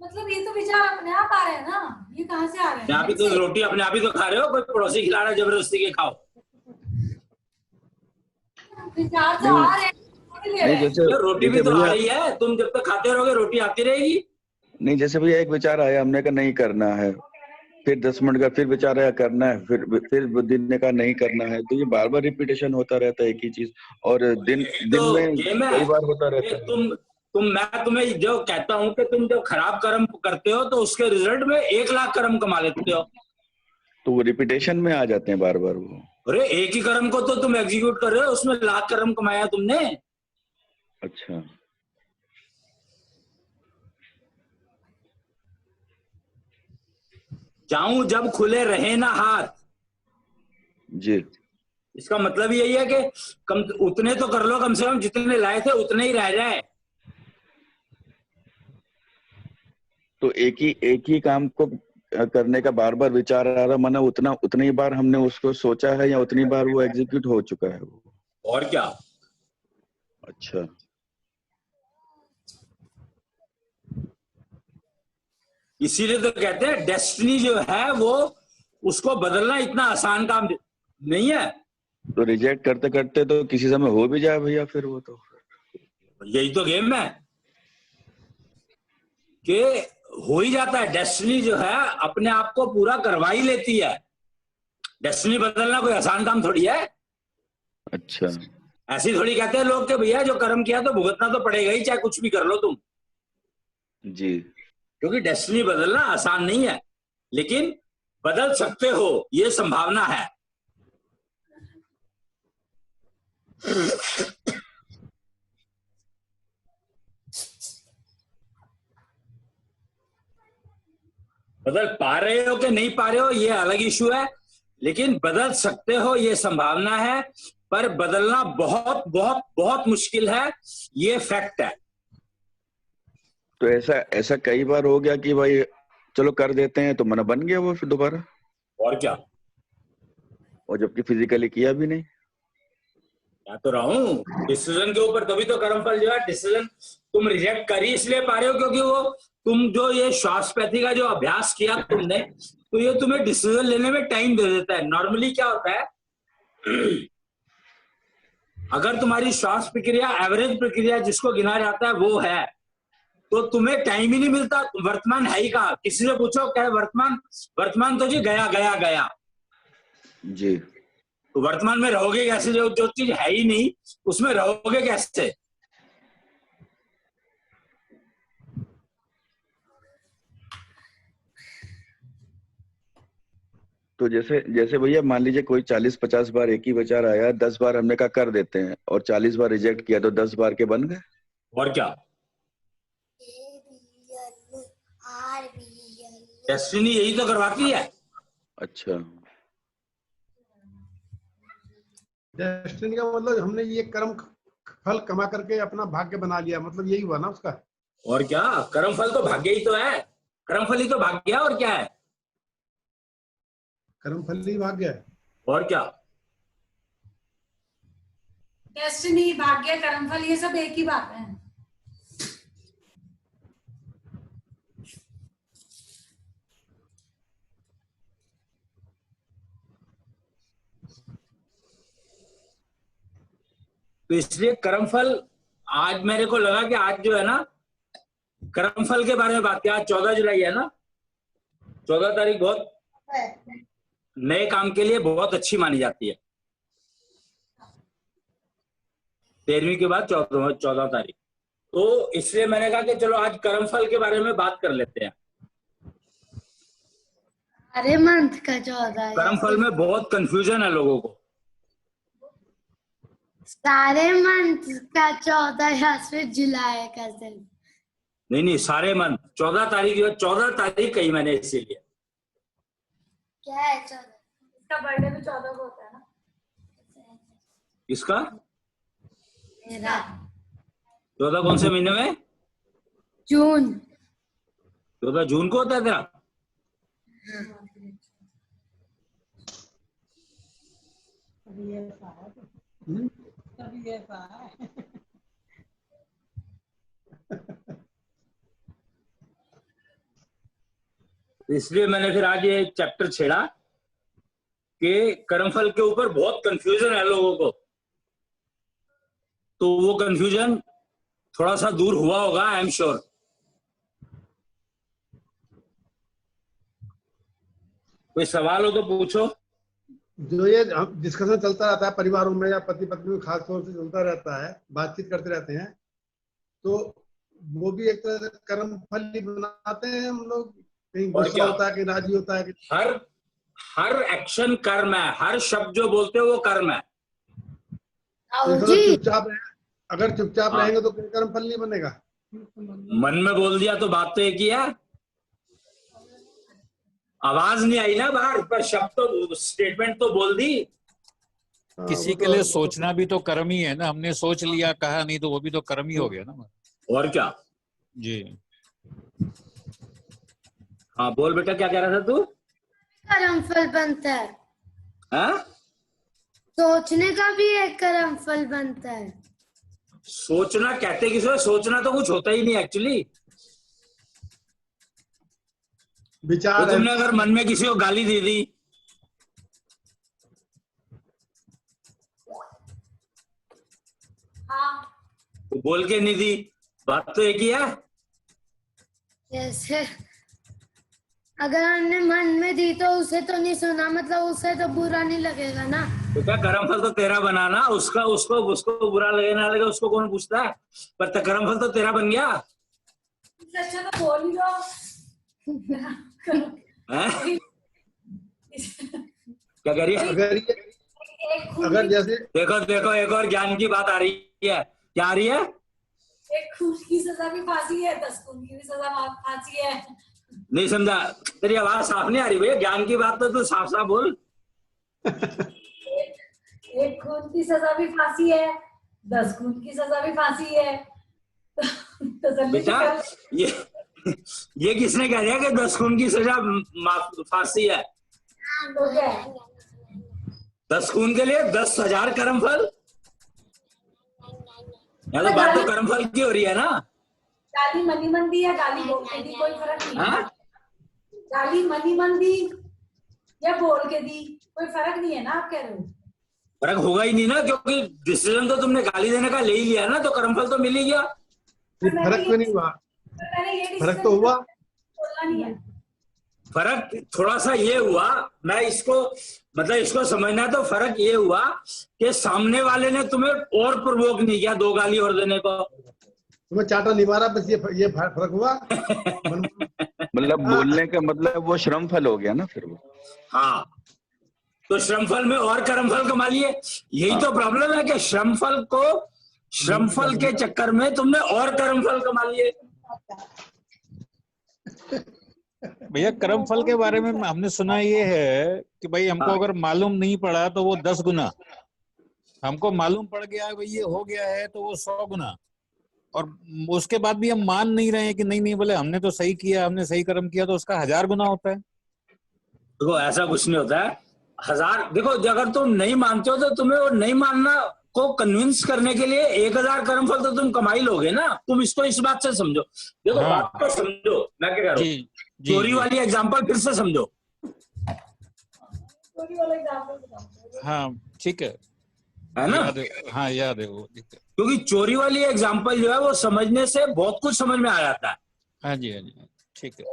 मतलब ये तो विचार अपने आप आ रहे हैं ना, ये कहाँ से आ रहे हैं? आप ही तो रोटी अपने आप ही तो खा रहे हो, कोई पड़ोसी खिला रहा है जबरदस्ती के खाओ। विचार तो आ रहे हैं। नहीं जैसे रोटी भी तो आ रही है, तुम जब तक खाते रहोगे रोटी आती रहेगी। नहीं जैसे भैया एक विचार आया, हमने कहा नहीं करना है, फिर 10 मिनट का फिर विचार आया करना है, फिर बुद्धि ने कहा नहीं करना है, तो ये बार बार रिपीटेशन होता रहता है एक ही चीज, और दिन में कई बार होता रहता है। मैं तुम्हें जो कहता हूँ कि तुम जो खराब कर्म करते हो तो उसके रिजल्ट में 1 लाख कर्म कमा लेते हो। तो वो रिपीटेशन में आ जाते हैं बार बार वो। अरे एक ही कर्म को तो तुम एग्जीक्यूट कर रहे हो, उसमें 1 लाख कर्म कमाया तुमने। अच्छा, जाऊं जब खुले रहे ना हाथ, जी। इसका मतलब यही है कि कम उतने तो कर लो, कम से कम जितने लाए थे उतने ही रह जाए। तो एक ही काम को करने का बार बार विचार आ रहा, माना उतनी बार हमने उसको सोचा है या उतनी बार वो एग्जीक्यूट हो चुका है वो। और क्या। अच्छा, इसीलिए तो कहते हैं डेस्टिनी जो है वो, उसको बदलना इतना आसान काम नहीं है। तो रिजेक्ट करते करते तो किसी समय हो भी जाए भैया, फिर वो तो यही तो गेम है कि हो ही जाता है। डेस्टिनी जो है अपने आप को पूरा करवा ही लेती है। डेस्टिनी बदलना कोई आसान काम थोड़ी है। अच्छा, ऐसी थोड़ी कहते हैं लोग कि भैया जो कर्म किया तो भुगतना तो पड़ेगा ही, चाहे कुछ भी कर लो तुम। जी। क्योंकि डेस्टिनी बदलना आसान नहीं है, लेकिन बदल सकते हो, ये संभावना है। बदल पा रहे हो कि नहीं पा रहे हो ये अलग इशू है, लेकिन बदल सकते हो ये संभावना है। पर बदलना बहुत बहुत बहुत मुश्किल है, ये फैक्ट है। तो ऐसा कई बार हो गया कि भाई चलो कर देते हैं, तो मन बन गया वो फिर दोबारा, और क्या। और जबकि फिजिकली किया भी नहीं। क्या तो रहा हूं डिसीजन के ऊपर, तभी तो कर्मफल जो है, डिसीजन तुम रिजेक्ट कर ही इसलिए पा रहे हो क्योंकि वो तुम जो ये श्वासपैथी का जो अभ्यास किया तुमने, तो ये तुम्हें डिसीजन लेने में टाइम दे देता है। नॉर्मली क्या होता है, अगर तुम्हारी श्वास प्रक्रिया एवरेज प्रक्रिया जिसको गिना जाता है वो है, तो तुम्हें टाइम ही नहीं मिलता। वर्तमान है ही कहाँ? किसी से पूछो क्या है वर्तमान तो जी गया गया गया जी। तो वर्तमान में रहोगे कैसे? जो चीज है ही नहीं उसमें रहोगे कैसे? तो जैसे जैसे भैया मान लीजिए कोई 40-50 बार एक ही विचार आया, 10 बार हमने कहा कर देते हैं और 40 बार रिजेक्ट किया, तो 10 बार के बन गए। और क्या, डेस्टिनी यही तो करवाती है। अच्छा, डेस्टिनी का मतलब हमने ये कर्म फल कमा करके अपना भाग्य बना लिया, मतलब यही हुआ ना उसका। और क्या, कर्म फल तो भाग्य ही तो है, कर्म फल ही तो भाग्य है, और क्या है। कर्म फल ही भाग्य है। और क्या, डेस्टिनी, भाग्य, कर्मफल, ये सब एक ही बात है। तो इसलिए कर्मफल, आज मेरे को लगा कि आज जो है ना कर्मफल के बारे में बात किया। आज 14 जुलाई है ना, 14 तारीख बहुत नए काम के लिए बहुत अच्छी मानी जाती है। 13वीं के बाद 14 तारीख, तो इसलिए मैंने कहा कि चलो आज कर्मफल के बारे में बात कर लेते हैं। अरे मंथ का 14 कर्मफल में बहुत कंफ्यूजन है लोगों को। सारे मंथ का 14 या फिर जुलाई का सिर्फ? नहीं, सारे मंथ 14 तारीख, 14 तारीख कही मैंने इसीलिए। क्या है 14? इसका बर्थडे भी 14 को होता है ना। इसका मेरा 14 कौन से महीने में? जून। 14 जून को होता है तेरा? इसलिए मैंने फिर आज ये चैप्टर छेड़ा कि कर्मफल के ऊपर बहुत कंफ्यूजन है लोगों को, तो वो कंफ्यूजन थोड़ा सा दूर हुआ होगा, आई एम श्योर। कोई सवाल हो तो पूछो। जो ये डिस्कशन चलता रहता है परिवारों में या पति पत्नी में, खास तौर से चलता रहता है, बातचीत करते रहते हैं, तो वो भी एक तरह से कर्म फल ही बनाते हैं हम लोग। कहीं गुस्सा होता है, कहीं राजी होता है। हर एक्शन कर्म है, हर शब्द जो बोलते हो वो कर्म है। अगर चुपचाप रहेंगे तो कोई कर्म फल नहीं बनेगा। मन में बोल दिया तो बात तो एक ही है, आवाज नहीं आई ना बाहर, पर शब्द तो, स्टेटमेंट तो बोल दी। किसी के लिए सोचना भी तो कर्म ही है ना, हमने सोच लिया, कहा नहीं, तो वो भी तो कर्म ही हो गया ना। और क्या जी। हाँ बोल बेटा, क्या कह रहा था तू? कर्म फल बनता है। हाँ? सोचने का भी एक कर्म फल बनता है। सोचना कहते किसी, सोचना तो कुछ होता ही नहीं एक्चुअली। विचार तो तुमने अगर मन में किसी को गाली दे दी, हाँ, तो बोल के नहीं दी, बात तो एक ही है। जैसे अगर हमने मन में दी तो उसे तो नहीं सुना, मतलब उसे तो बुरा नहीं लगेगा ना। तो क्या कर्मफल तो तेरा बनाना, उसका उसको बुरा लगे ना लगे उसको कौन पूछता है, पर कर्मफल तो तेरा बन गया। अच्छा तो बोल ही दो। क्या कह रही है? अगर जैसे देखो एक और ज्ञान की बात आ रही है। क्या आ रही है? एक खून की सजा भी फांसी है, 10 खून की भी सजा फांसी है। नहीं समझा, तेरी आवाज साफ नहीं आ रही भैया। ज्ञान की बात तो तू साफ साफ बोल। एक खून की सजा भी फांसी है, 10 खून की सजा भी फांसी है। बेटा ये किसने कह दिया कि 10 खून की सजा फांसी है? तो क्या है? 10 खून के लिए 10,000 कर्मफल। या तो बात तो कर्मफल की हो रही है ना। गाली मनी मंदी या गाली बोल के दी, कोई फर्क नहीं है। हाँ? गाली मनी मंदी या बोल के दी, कोई फर्क नहीं है ना, आप कह रहे हो। फर्क होगा ही नहीं ना, क्योंकि डिसीजन तो तुमने गाली देने का ले ही लिया ना, तो कर्मफल तो मिल ही गया। फर्क तो नहीं हुआ, फर्क तो हुआ। बोलना नहीं है। फर्क थोड़ा सा ये हुआ, मैं इसको मतलब इसको समझना, तो फर्क ये हुआ कि सामने वाले ने तुम्हें और प्रवोक नहीं किया 2 गाली और देने को, तुम्हें चाटा नहीं मारा, बस ये फर्क हुआ। मतलब बोलने का मतलब वो श्रम फल हो गया ना फिर वो। हाँ तो श्रमफल में और कर्मफल कमा लिए। यही तो प्रॉब्लम है कि श्रमफल के चक्कर में तुमने और कर्मफल कमा लिए। भैया कर्मफल के बारे में हमने सुना ये है कि भाई हमको अगर मालूम नहीं पड़ा तो वो 10 गुना, हमको मालूम पड़ गया भाई ये हो गया है तो वो 100 गुना, और उसके बाद भी हम मान नहीं रहे हैं कि नहीं बोले हमने तो सही किया, हमने सही कर्म किया, तो उसका 1000 गुना होता है। देखो ऐसा कुछ नहीं होता है 1000। देखो अगर तुम नहीं मानते हो तो तुम्हें वो नहीं मानना को कन्विंस करने के लिए 1000 कर्मफल तो तुम कमा ही लोगे ना। तुम इसको इस बात से समझो। देखो हाँ। बात को समझो, मैं क्या कह रहा हूँ। चोरी वाली एग्जांपल फिर से समझो। हाँ ठीक है ना, हाँ याद है वो। क्योंकि चोरी वाली एग्जांपल जो है वो समझने से बहुत कुछ समझ में आ जाता है। हाँ जी ठीक है।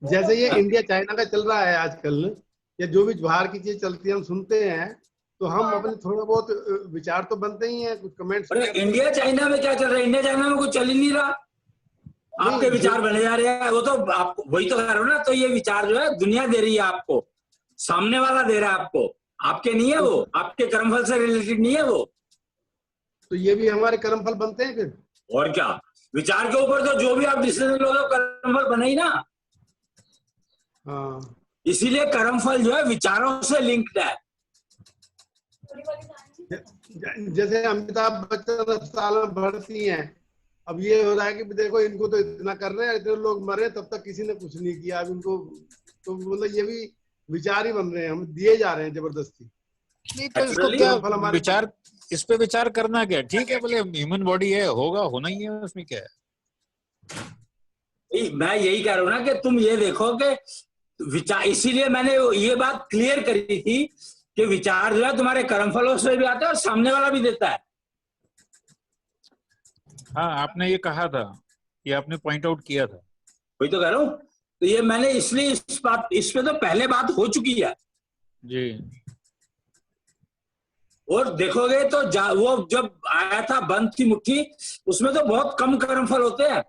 जैसे ये इंडिया चाइना का चल रहा है आजकल, या जो भी बाहर की चीज चलती है हम सुनते हैं, तो हम अपने थोड़ा बहुत विचार तो बनते ही हैं, कुछ कमेंट्स। इंडिया चाइना में क्या चल रहा है? इंडिया चाइना में कुछ चल ही नहीं रहा। आपके विचार बने जा रहे हैं, वो तो आप वही तो कह रहे हो ना। तो ये विचार जो है दुनिया दे रही है आपको, सामने वाला दे रहा है आपको, आपके नहीं है वो, आपके कर्मफल से रिलेटेड नहीं है वो। तो ये भी हमारे कर्मफल बनते हैं फिर। और क्या, विचार के ऊपर तो जो भी आप डिसीजन लोगे कर्मफल बने ही ना। हाँ, इसीलिए कर्मफल जो है विचारों से लिंक्ड है। जैसे अमिताभ बच्चन अस्पताल में भर्ती हैं, अब ये हो रहा है कि देखो इनको तो इतना कर रहे हैं, इतने लोग मरे तब तक किसी ने कुछ नहीं किया, अब इनको तो मतलब ये भी विचार ही बन रहे हैं, हम दिए जा रहे हैं जबरदस्ती। नहीं तो इसको क्या विचार, इस पे विचार करना क्या, ठीक है बोले ह्यूमन बॉडी है, होगा, होना ही है, उसमें क्या है। मैं यही कह रहा हूँ ना कि तुम ये देखो कि विचार, इसीलिए मैंने ये बात क्लियर करी थी कि विचार जो है तुम्हारे कर्मफलों से भी आता है और सामने वाला भी देता है। हाँ आपने ये कहा था, ये आपने पॉइंट आउट किया था। वही तो कह रहा हूँ। तो ये मैंने इसलिए इस पे तो पहले बात हो चुकी है जी। और देखोगे तो वो जब आया था बंद की मुट्ठी, उसमें तो बहुत कम कर्मफल होते हैं।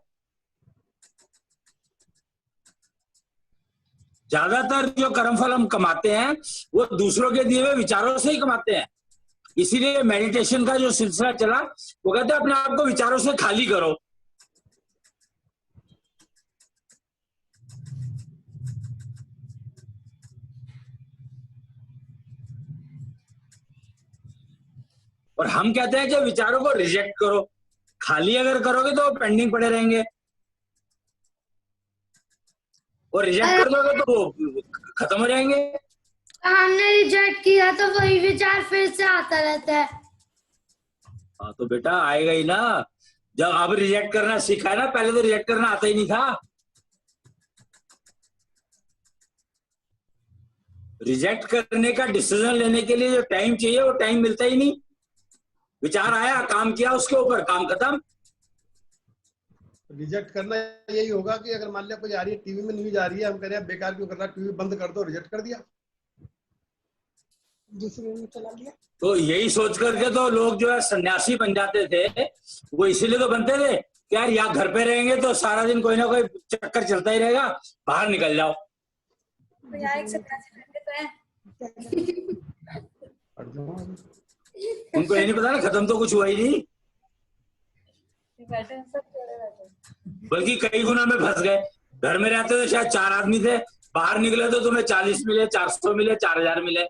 ज्यादातर जो कर्मफल हम कमाते हैं वो दूसरों के दिए हुए विचारों से ही कमाते हैं। इसीलिए मेडिटेशन का जो सिलसिला चला, वो कहते हैं अपने आप को विचारों से खाली करो। और हम कहते हैं कि विचारों को रिजेक्ट करो। खाली अगर करोगे तो पेंडिंग पड़े रहेंगे, और रिजेक्ट कर दोगे तो वो खत्म हो जाएंगे। हमने रिजेक्ट किया तो वही विचार फिर से आता रहता है। हाँ तो बेटा आएगा ही ना, जब अब रिजेक्ट करना सीखा है ना, पहले तो रिजेक्ट करना आता ही नहीं था। रिजेक्ट करने का डिसीजन लेने के लिए जो टाइम चाहिए वो टाइम मिलता ही नहीं। विचार आया, काम किया उसके ऊपर, काम खत्म। रिजेक्ट करना यही होगा कि अगर मान लिया कोई आ रही है, टीवी में न्यूज आ रही है, हम कह रहे हैं बेकार क्यों कर रहा है, टीवी बंद कर दो, रिजेक्ट कर दिया, दूसरे में चला दिया। तो यही सोच करके तो लोग जो है सन्यासी बन जाते थे। वो इसीलिए तो बनते थे कि यार यहाँ घर पे रहेंगे तो सारा दिन कोई ना कोई चक्कर चलता ही रहेगा, बाहर निकल जाओ। तो यहाँ एक सन्यासी बैठे तो हैं। उनको ये नहीं पता ना, खत्म तो कुछ हुआ ही नहीं, बैठे सब चले बैठे, बल्कि कई गुना में फंस गए। घर में रहते तो शायद 4 आदमी थे, बाहर निकले तो तुम्हें 40 मिले, 400 मिले, 4000 मिले।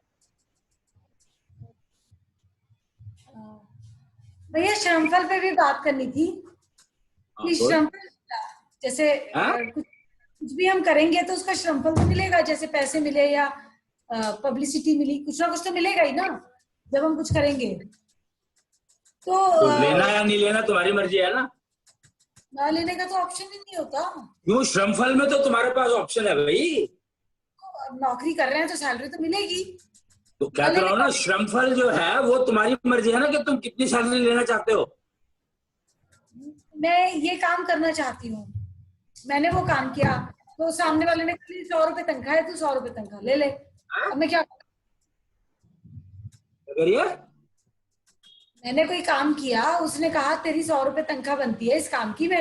भैया श्रमफल पे भी बात करनी थी कि श्रमफल जैसे कुछ भी हम करेंगे तो उसका श्रमफल तो मिलेगा, जैसे पैसे मिले या पब्लिसिटी मिली, कुछ ना कुछ तो मिलेगा ही ना जब हम कुछ करेंगे। तो लेना या नहीं लेना तुम्हारी मर्जी है ना। ना लेने का तो ऑप्शन ही नहीं होता। क्यों, श्रमफल में तो तुम्हारे पास ऑप्शन है भाई। नौकरी कर रहे हैं तो सैलरी तो मिलेगी। तो क्या कर रहा हो ना, श्रमफल जो है वो तुम्हारी मर्जी है ना कि तुम कितनी सैलरी लेना चाहते हो। मैं ये काम करना चाहती हूँ, मैंने वो काम किया तो सामने वाले ने कहा 100 रुपए तनख्वाह है, तू 100 रुपए तनख्वाह ले ले। अब मैं क्या करिए, मैंने कोई काम किया, उसने कहा तेरी 100 रुपए तनख्वाह बनती है इस काम की, मैं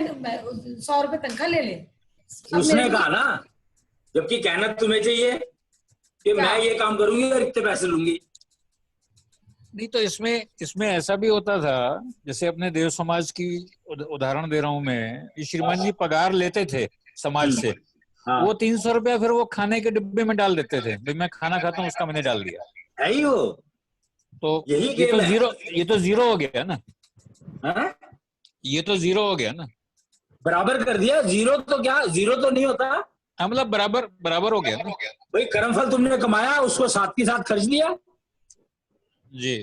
100 रुपए तनख्वाह ले ले। अब उसने मेरे को कहा ना, जबकि कहना तुम्हें चाहिए कि क्या? मैं ये काम करूंगी और इतने पैसे लूंगी। नहीं तो इसमें इसमें ऐसा भी होता था, जैसे अपने देव समाज की उदाहरण दे रहा हूं मैं, ये श्रीमान जी पगार लेते थे समाज से, हाँ, वो 300 रुपया फिर वो खाने के डिब्बे में डाल देते थे, भाई मैं खाना खाता हूँ उसका मैंने डाल दिया, है ही वो, तो यही ये गेम तो है। जीरो, ये तो जीरो हो गया ना, हाँ? ये तो जीरो हो गया ना। बराबर कर दिया, जीरो तो क्या, जीरो तो नहीं होता हाँ मतलब बराबर बराबर हो गया ना। भाई। कर्मफल तुमने कमाया, उसको साथ के साथ खर्च दिया। जी।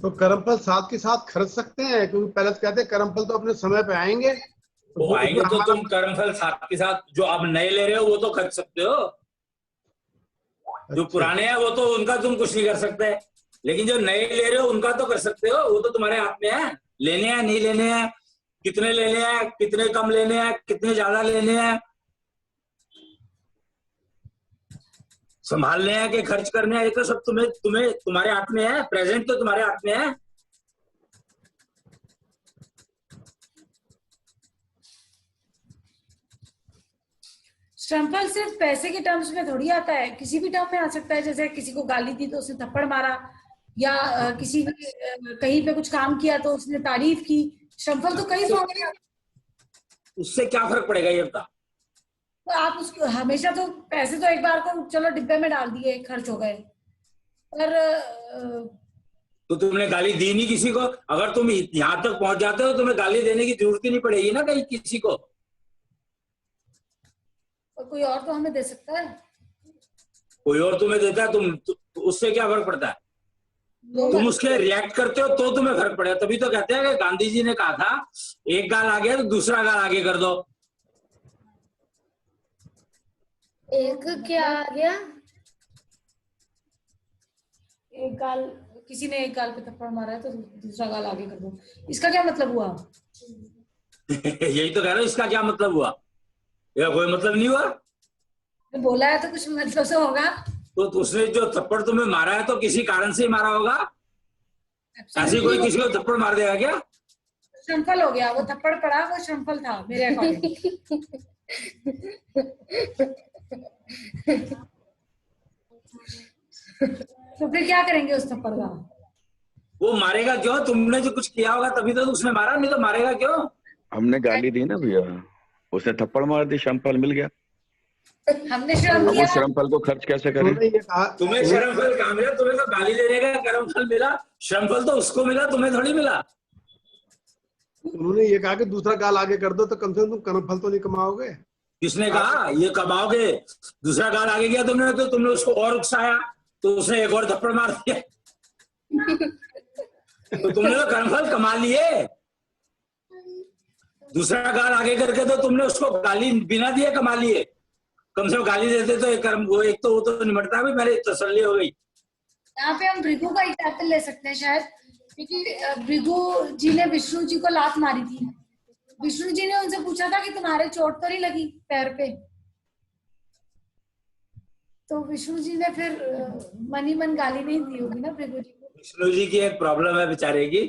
तो कर्मफल साथ के साथ खर्च सकते हैं, क्योंकि पहले तो कहते हैं कर्मफल तो अपने समय पे आएंगे। वो आएंगे तो हमारा- तुम कर्मफल साथ के साथ जो आप नए ले रहे हो वो तो खर्च सकते हो, जो अच्छा। पुराने हैं वो तो उनका तुम कुछ नहीं कर सकते, लेकिन जो नए ले रहे हो उनका तो कर सकते हो। वो तो तुम्हारे हाथ में है, लेने हैं नहीं लेने हैं, कितने लेने हैं, कितने कम लेने हैं, कितने ज्यादा लेने हैं, संभालने हैं कि खर्च करने हैं, ये तो सब तुम्हें तुम्हें तुम्हारे हाथ में है। प्रेजेंट तो तुम्हारे हाथ में है। श्रमफल सिर्फ पैसे के टर्म्स में थोड़ी आता है, किसी भी टर्म में आ सकता है। जैसे किसी को गाली दी तो उसने थप्पड़ मारा, या किसी ने कहीं पे कुछ काम किया तो उसने तारीफ की। श्रमफल तो कई फॉर्म में आता है। उससे क्या फर्क पड़ेगा ये बता। तो आप उसको हमेशा तो पैसे तो एक बार को चलो डिब्बे में डाल दिए, खर्च हो गए, पर तो तुमने गाली दी नहीं किसी को। अगर तुम यहाँ तक पहुंच जाते हो तुम्हें गाली देने की जरूरत ही नहीं पड़ेगी ना कहीं किसी को। कोई और तो हमें दे सकता है। कोई और तुम्हें देता है, उससे क्या फर्क पड़ता है। तुम उसके रिएक्ट करते हो तो तुम्हें फर्क पड़ेगा। तभी तो कहते हैं कि गांधी जी ने कहा था एक गाल आगे तो दूसरा गाल आगे कर दो। एक क्या आ गया? एक गाल, किसी ने एक गाल पे थप्पड़ मारा है तो दूसरा गाल आगे कर दो, इसका क्या मतलब हुआ? यही तो कह रहा हूं, इसका क्या मतलब हुआ। या कोई मतलब नहीं हुआ। बोला है तो कुछ मतलब से होगा। तो उसने जो थप्पड़ तुम्हें मारा है तो किसी कारण से ही मारा होगा। ऐसे कोई किसी को थप्पड़ मार देगा क्या। श्रमफल हो गया, वो थप्पड़ पड़ा, वो श्रमफल था मेरे अकॉर्डिंग। तो फिर क्या करेंगे उस थप्पड़ का? वो मारेगा क्यों, तुमने जो कुछ किया होगा तभी तो उसने मारा, नहीं तो मारेगा क्यों। हमने गाली दी ना भैया, उसने थप्पड़ मार दी, श्रमफल मिल गया। हमने श्रम अब किया। उस श्रमफल को खर्च कैसे करें। उन्होंने ये कहा, तुम्हें श्रमफल कहाँ मिला, तुम्हें तो गाली देने का कर्मफल मिला। श्रमफल तो उसको मिला, तुम्हें थोड़ी मिला। उन्होंने ये कहा कि दूसरा गाल आगे कर दो तो कम से कम तुम कर्मफल तो नहीं कमाओगे। किसने कहा ये कमाओगे। दूसरा गाल आगे गया तुमने तो तुमने उसको और उकसाया तो उसने एक और थप्पड़ मार दिया। तो तुमने तो कर्मफल कमा लिए। दूसरा गाल आगे करके तो तुमने उसको गाली बिना दिए कमा लिए। कम से कम गाली देते तो एक कर्म वो तो निमटता भी, मेरी तसल्ली हो गई। यहाँ पे हम भृगु का एग्जाम्पल ले सकते हैं शायद, क्योंकि भृगु जी ने विष्णु जी को लात मारी थी। विष्णु जी ने उनसे पूछा था कि तुम्हारे चोट तो नहीं लगी पैर पे, तो विष्णु जी ने फिर मन ही मन गाली नहीं दी होगी ना भृगु जी को। विष्णु जी की एक प्रॉब्लम है बेचारे की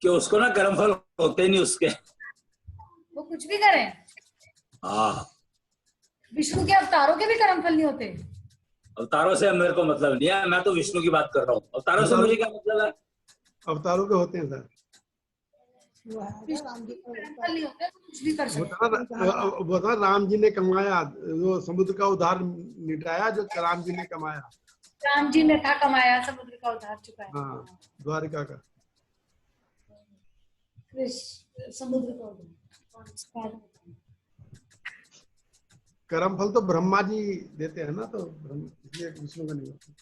कि उसको ना कर्मफल होते नहीं उसके। वो कुछ भी करें। हाँ, विष्णु के अवतारों के भी कर्मफल नहीं होते। अवतारों से मेरे को मतलब नहीं है, मैं तो विष्णु की बात कर रहा हूँ। अवतारों से मुझे क्या मतलब है। अवतारों के होते हैं सर। विष्णु के कर्मफल नहीं होते, वो कुछ भी कर सकते। वो था राम जी ने कमाया, वो समुद्र का उद्धार निटाया जो राम जी ने कमाया। राम जी ने था कमाया, समुद्र का उद्धार चुकाया। हाँ, द्वारिका का। समुद्र का उद्धार। कर्मफल तो ब्रह्मा जी देते हैं ना, तो इसलिए विष्णु का नहीं होता।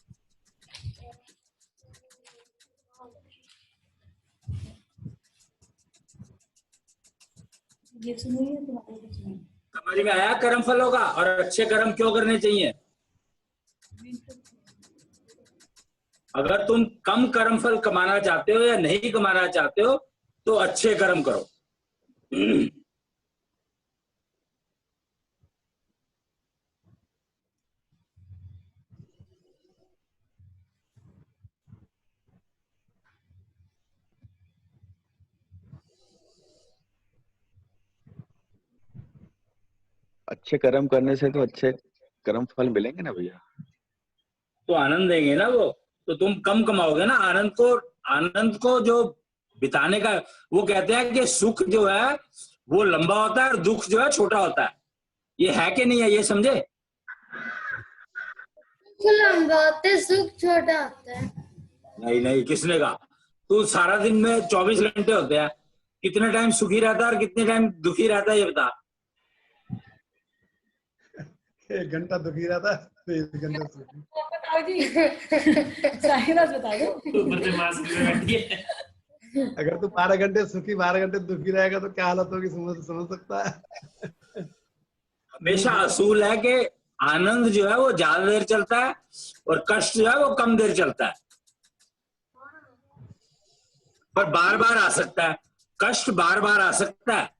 ये सुनिए तुम्हारे कुछ नहीं। समझ में आया कर्मफल होगा और अच्छे कर्म क्यों करने चाहिए। अगर तुम कम कर्मफल कमाना चाहते हो या नहीं कमाना चाहते हो तो अच्छे कर्म करो। अच्छे कर्म करने से तो अच्छे कर्म फल मिलेंगे ना भैया। तो आनंद देंगे ना वो। तो तुम कम कमाओगे ना, आनंद को जो बिताने का, वो कहते हैं कि सुख जो है वो लंबा होता है और दुख जो है छोटा होता है। ये है कि नहीं है, ये समझे? लंबा होता है, सुख छोटा होता है। नहीं नहीं, किसने कहा? तू सारा दिन में 24 घंटे होते हैं, कितने टाइम सुखी रहता है और कितने टाइम दुखी रहता है, ये बता। 1 घंटा दुखी रहता है, तो 1 घंटा सुखी। बताओ जी। सारी बात बता दो। ऊपर से मास्क में बैठी है। अगर तू 12 घंटे सुखी 12 घंटे दुखी रहेगा तो क्या हालत होगी, समझ सकता है। हमेशा असूल है कि आनंद जो है वो ज्यादा देर चलता है और कष्ट जो है वो कम देर चलता है, पर बार बार आ सकता है। कष्ट बार बार आ सकता है,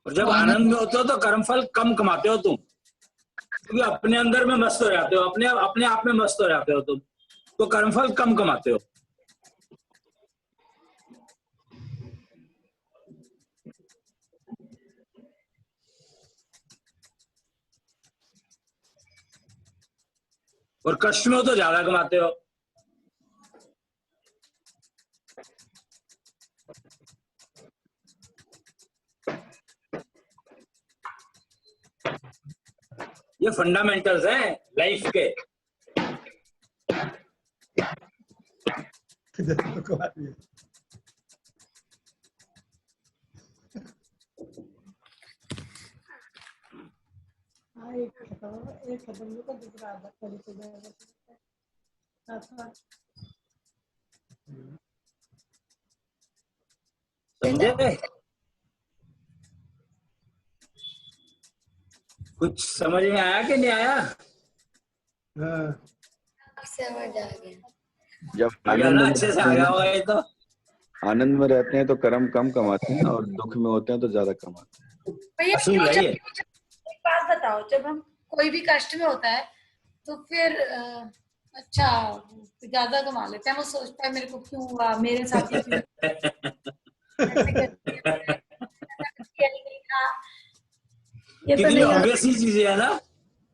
और जब आनंद में होते हो तो कर्मफल कम कमाते हो तुम, क्योंकि अपने अंदर में मस्त हो जाते हो, अपने आप में मस्त हो जाते हो तुम, तो कर्मफल कम कमाते हो। और कष्ट में हो तो ज्यादा कमाते हो। ये फंडामेंटल्स हैं लाइफ के। समझे? कुछ समझ में आया कि नहीं आया? हाँ। समझ आ गया। जब आ गया आनंद ना, में अच्छे से रहते आ गया हैं, होगा ये तो। आनंद में रहते हैं तो कर्म कम कमाते हैं और दुख में होते हैं तो ज्यादा कमाते हैं। भैया असूल क्यों है जब ये। एक बात बताओ, जब हम कोई भी कष्ट में होता है तो फिर अच्छा ज्यादा कमा लेते हैं, वो सोचता है मेरे को क्यों हुआ, मेरे साथ ही क्यों ऐसे करके किया ही नहीं था। ये तो कितनी नहीं ऑब्वियस ही चीजें है ना।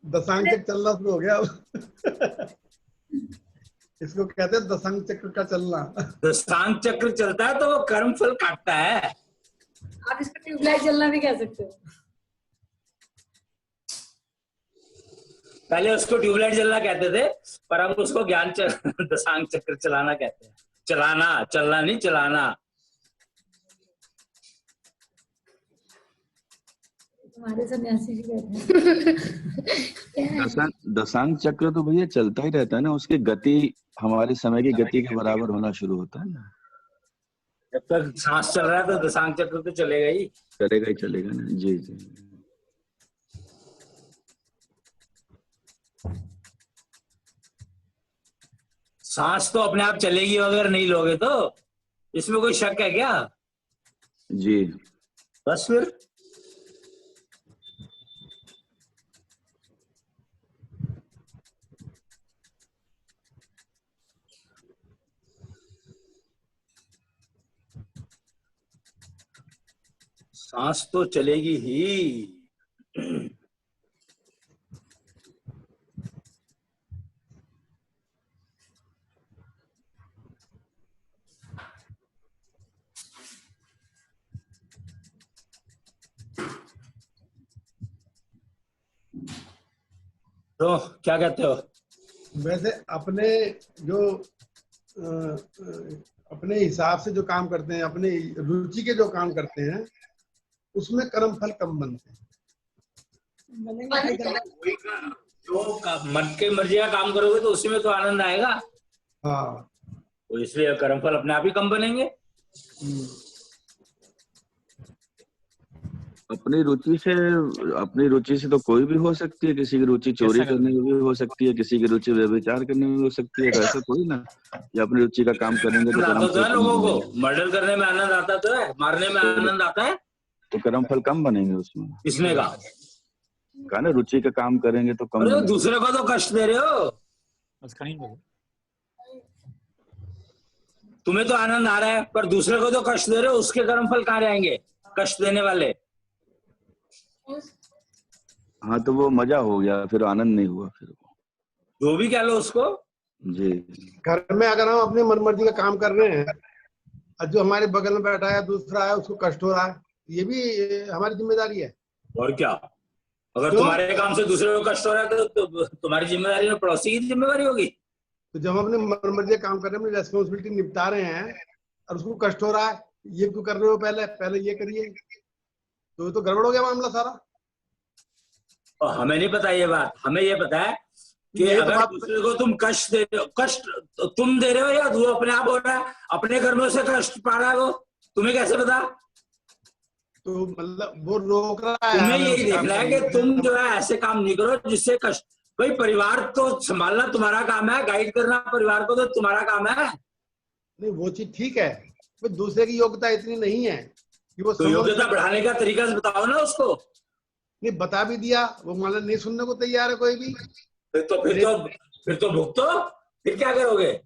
दशांग चक्र चलना शुरू हो गया अब। इसको कहते हैं दशांग चक्र का चलना। दशांग चक्र चलता है तो वो कर्म फल काटता है। आप इसको ट्यूबलाइट जलना भी कह सकते हो। पहले उसको ट्यूबलाइट जलना कहते थे, पर अब उसको दशांग चक्र चलाना कहते हैं। चलाना, चलना नहीं, चलाना। हमारे सन्यासी जी कहते हैं। दशांग चक्र तो भैया चलता ही रहता है ना, उसकी गति हमारे समय की गति के बराबर होना शुरू होता है ना। जब तक सांस चल रहा है तो दशांग चक्र तो चलेगा ही। चलेगा ना। जी जी। सांस तो अपने आप चलेगी अगर नहीं लोगे तो, इसमें कोई शक है क्या? जी। बस फिर सांस तो चलेगी ही। तो क्या कहते हो? वैसे अपने जो अपने हिसाब से जो काम करते हैं, अपने रुचि के जो काम करते हैं, उसमें कर्म फल कम बनते हैं। जो मन के मर्जी का काम करोगे तो उसी में तो आनंद आएगा। हाँ। तो इसलिए कर्मफल अपने आप ही कम बनेंगे। अपनी रुचि से तो कोई भी हो सकती है। किसी की रुचि चोरी कैसा करने में भी हो सकती है, किसी की रुचि व्यभिचार करने में भी हो सकती है। तो ऐसा थोड़ी ना कि अपनी रुचि का काम करेंगे तो आता कर्म तो फल है कम लोगों को, बनेंगे। मर्डर करने में आनंद आता तो है, मारने में आनंद आता है। तो कर्म फल कम बनेंगे उसमें। किसने कहा? कहा ना, रुचि का काम करेंगे तो कम अरे बनेंगे। दूसरे को तो कष्ट दे रहे हो, बस खड़ी बोलो। तुम्हें तो आनंद आ रहा है पर दूसरे को तो कष्ट दे रहे हो, उसके कर्म फल कहाँ जाएंगे कष्ट देने वाले? हाँ तो वो मजा हो गया, फिर आनंद नहीं हुआ फिर वो। जो भी कह लो उसको। जी। घर में अगर हम अपनी मनमर्जी का काम कर रहे हैं और जो हमारे बगल में बैठा है दूसरा है उसको कष्ट हो रहा है, ये भी हमारी जिम्मेदारी है। और क्या, अगर क्यों? तुम्हारे काम से दूसरे को कष्ट हो रहा है तो तुम्हारी जिम्मेदारी में पड़ोसी की जिम्मेदारी होगी। तो जब हम अपने मनमर्जी का काम कर रहे हैं, अपनी रेस्पॉन्सिबिलिटी निपटा रहे हैं और उसको कष्ट हो रहा है, ये क्यों कर रहे हो, पहले ये करिए, तो गड़बड़ हो गया मामला सारा। और हमें नहीं पता ये बात, हमें ये पता है कि ये तो अगर बात- दूसरे को तुम कष्ट दे रहे हो, कष्ट तो तुम दे रहे हो या वो अपने आप हो रहा है, अपने कर्मों से कष्ट पा रहा है वो, तुम्हें कैसे पता? तो मतलब वो रोक रहा है तुम्हें हमें यही उस काम देखना है करने कि से। तुम जो है ऐसे काम नहीं करो जिससे कष्ट। भाई परिवार तो संभालना तुम्हारा काम है, गाइड करना परिवार को तो तुम्हारा काम है। नहीं वो चीज ठीक है, पर दूसरे की योग्यता इतनी नहीं है कि वो तो समझ- योग्यता बढ़ाने का तरीका बताओ ना उसको। नहीं बता भी दिया, वो मान लो नहीं सुनने को तैयार है कोई भी। फिर तो भुगतो, फिर क्या करोगे?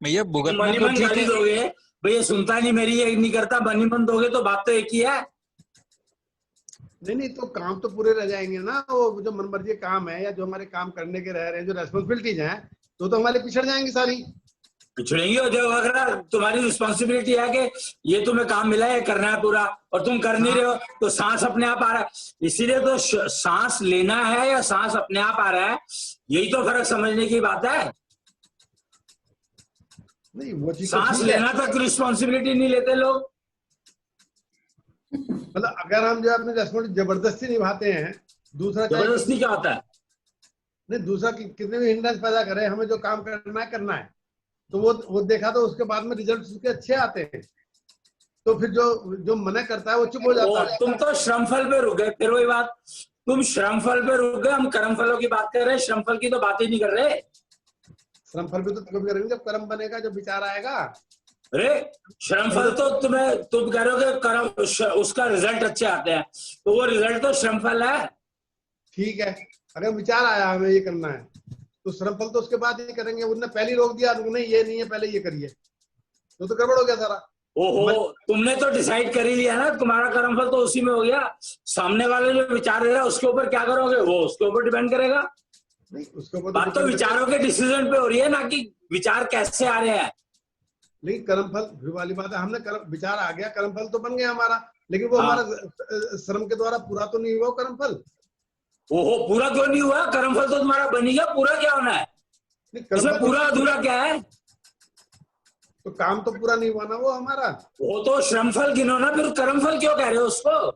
भैया भुगतना मनी तो मन ठीक गाली है। दोगे, भैया सुनता नहीं मेरी, ये नहीं करता, मनी मन दोगे तो बात तो एक ही है। नहीं तो काम तो पूरे रह जाएंगे ना, वो जो मनमर्जी काम है या जो हमारे काम करने के रह रहे हैं, जो रेस्पॉन्सिबिलिटीज हैं, तो हमारे पिछड़ जाएंगी सारी। पिछड़ेंगी। और जो अगर तुम्हारी रिस्पॉन्सिबिलिटी है कि ये तुम्हें काम मिला है करना है पूरा और तुम कर नहीं रहे हो, तो सांस अपने आप आ रहा है। इसीलिए तो सांस लेना है या सांस अपने आप आ रहा है, यही तो फर्क समझने की बात है। नहीं वो चीज तो सांस ठीक है, लेना तक रिस्पॉन्सिबिलिटी नहीं लेते लोग। मतलब अगर हम जो अपनी रेस्पॉन्सिबिलिटी जबरदस्ती निभाते हैं, दूसरा चाहे जबरदस्ती क्या होता है? नहीं दूसरा कितने भी हिंड्रेंस पैदा करे, हमें जो काम करना है, तो वो देखा तो उसके बाद में रिजल्ट उसके अच्छे आते हैं, तो फिर जो मना करता है वो चुप हो जाता है। तुम तो श्रमफल पे रुक गए, फिर वही बात, तुम श्रमफल पे रुक गए। हम कर्म फलों की बात कर रहे हैं, श्रमफल की तो बात ही नहीं कर रहे। श्रम फल भी तो तब करेंगे जब कर्म बनेगा, जब विचार आएगा। अरे श्रमफल तो तुम कह रहे हो कि कर्म उसका रिजल्ट अच्छे आते हैं, तो वो रिजल्ट तो श्रमफल है। ठीक है, अगर विचार आया हमें ये करना है, तो श्रम फल तो उसके बाद ये करेंगे। उन्होंने पहले ही रोक दिया, नहीं ये नहीं है, पहले ये करिए, तो गड़बड़ हो गया सारा। ओहो, तुमने तो डिसाइड कर ही लिया ना, तुम्हारा कर्मफल तो उसी में हो गया। सामने वाले जो विचार दे रहा है उसके ऊपर क्या करोगे, वो उसके ऊपर डिपेंड करेगा। नहीं उसके ऊपर बात तो विचारों के डिसीजन पे हो रही है ना, कि विचार कैसे आ रहे हैं। नहीं कर्म फल फिर वाली बात है, हमने कर्म विचार आ गया, कर्म फल तो बन गया हमारा, लेकिन वो हाँ। हमारा श्रम के द्वारा पूरा तो नहीं हुआ कर्म फल। ओहो, पूरा क्यों नहीं हुआ? कर्मफल तो तुम्हारा बन ही गया, पूरा क्या होना है? नहीं कर्म इसमें फल पूरा अधूरा क्या है? तो काम तो पूरा नहीं हुआ ना वो हमारा। वो तो श्रमफल गिनो ना, फिर कर्मफल क्यों कह रहे हो उसको?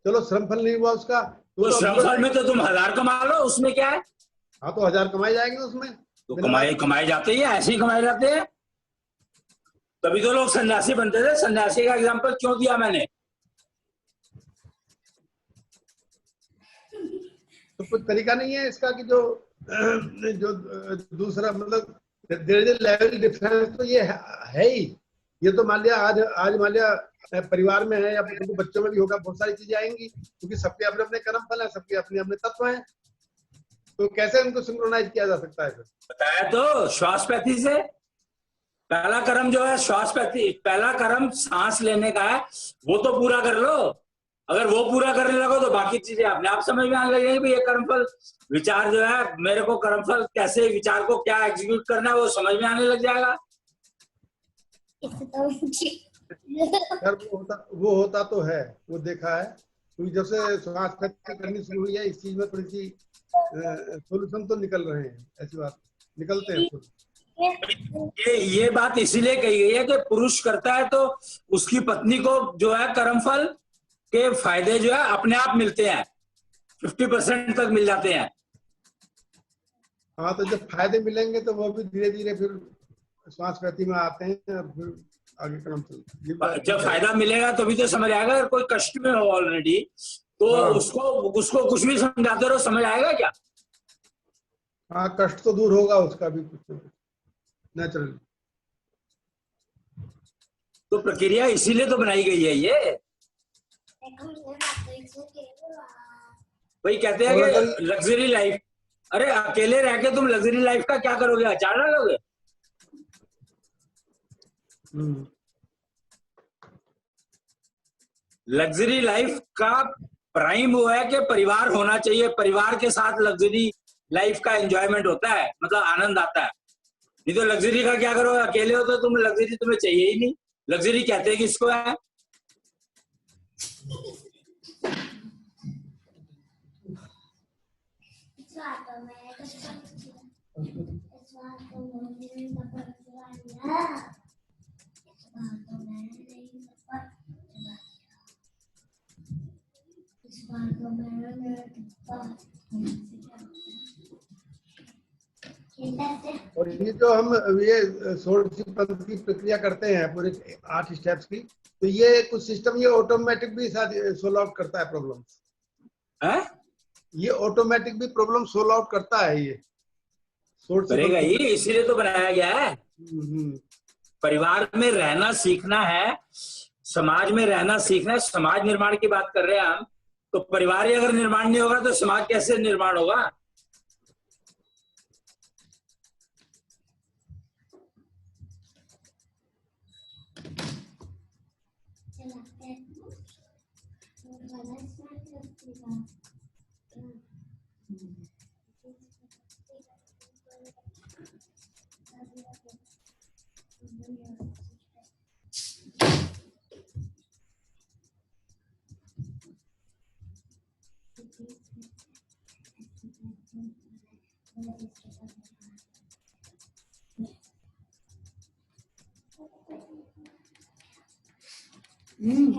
चलो श्रम फल नहीं हुआ उसका, तो श्रमफल में तो तुम 1000 कमा लो, उसमें क्या है? हाँ तो 1000 कमाए जाएंगे उसमें। तो कमाए जाते ही ऐसे ही कमाए जाते हैं। तभी तो लोग सन्यासी बनते थे। सन्यासी का एग्जांपल क्यों दिया मैंने? तो कुछ तरीका नहीं है इसका कि जो दूसरा मतलब लेवल डिफरेंस तो ये है ही। ये तो मान लिया आज मान लिया परिवार में है या बच्चों में भी होगा, बहुत सारी चीजें आएंगी, क्योंकि सबके अपने अपने कर्म फल है, सबके अपने अपने तत्व हैं, तो कैसे उनको सिंक्रोनाइज किया जा सकता है फिर? बताया तो, श्वासपैथी से। पहला कर्म जो है श्वासपैथी, पहला कर्म सांस लेने का है, वो तो पूरा कर लो। अगर वो पूरा करने लगो तो बाकी चीजें अपने आप समझ में आने लगेगी। भाई ये कर्मफल विचार जो है, मेरे को कर्मफल कैसे, विचार को क्या एग्जीक्यूट करना है, वो समझ में आने लग जाएगा। खैर वो होता तो है, वो देखा है, क्योंकि जब से श्वास करनी शुरू हुई है इस चीज में थोड़ी सी सोल्यूशन तो निकल रहे हैं, ऐसी बात निकलते हैं। ये बात इसीलिए कही गई है कि पुरुष करता है तो उसकी पत्नी को जो है कर्मफल के फायदे जो है अपने आप मिलते हैं, 50% तक मिल जाते हैं। हाँ तो जब फायदे मिलेंगे तो वो भी धीरे धीरे फिर श्वास गति में आते हैं, फिर आगे कर्मफल जब फायदा मिलेगा तभी तो समझ आएगा। अगर कोई कष्ट में हो ऑलरेडी तो हाँ। उसको कुछ भी समझाते रहो, समझ आएगा क्या? हाँ, कष्ट तो दूर होगा उसका भी कुछ ना कुछ नेचुरली। तो प्रक्रिया इसीलिए तो बनाई गई है ये। भाई कहते हैं और कि अगर लग्जरी लाइफ, अरे अकेले रह के तुम लग्जरी लाइफ का क्या करोगे? अचार डालोगे? लग्जरी लाइफ का प्राइम वो है कि परिवार होना चाहिए, परिवार के साथ लग्जरी लाइफ का एंजॉयमेंट होता है, मतलब आनंद आता है। नहीं तो लग्जरी का क्या करोगे? अकेले हो तो तुम लग्जरी तुम्हें चाहिए ही नहीं। लग्जरी कहते हैं किसको है? और ये जो हम ये 16 पंथ की प्रक्रिया करते हैं पूरे 8 स्टेप्स की, तो ये कुछ सिस्टम ये ऑटोमेटिक भी साथ सोल्व आउट करता है प्रॉब्लम। ये ऑटोमेटिक भी प्रॉब्लम सोल्व आउट करता है ये करेगा ही, इसीलिए तो बनाया गया है। परिवार में रहना सीखना है, समाज में रहना सीखना है। समाज निर्माण की बात कर रहे हैं हम, तो परिवार ही अगर निर्माण नहीं होगा तो समाज कैसे निर्माण होगा?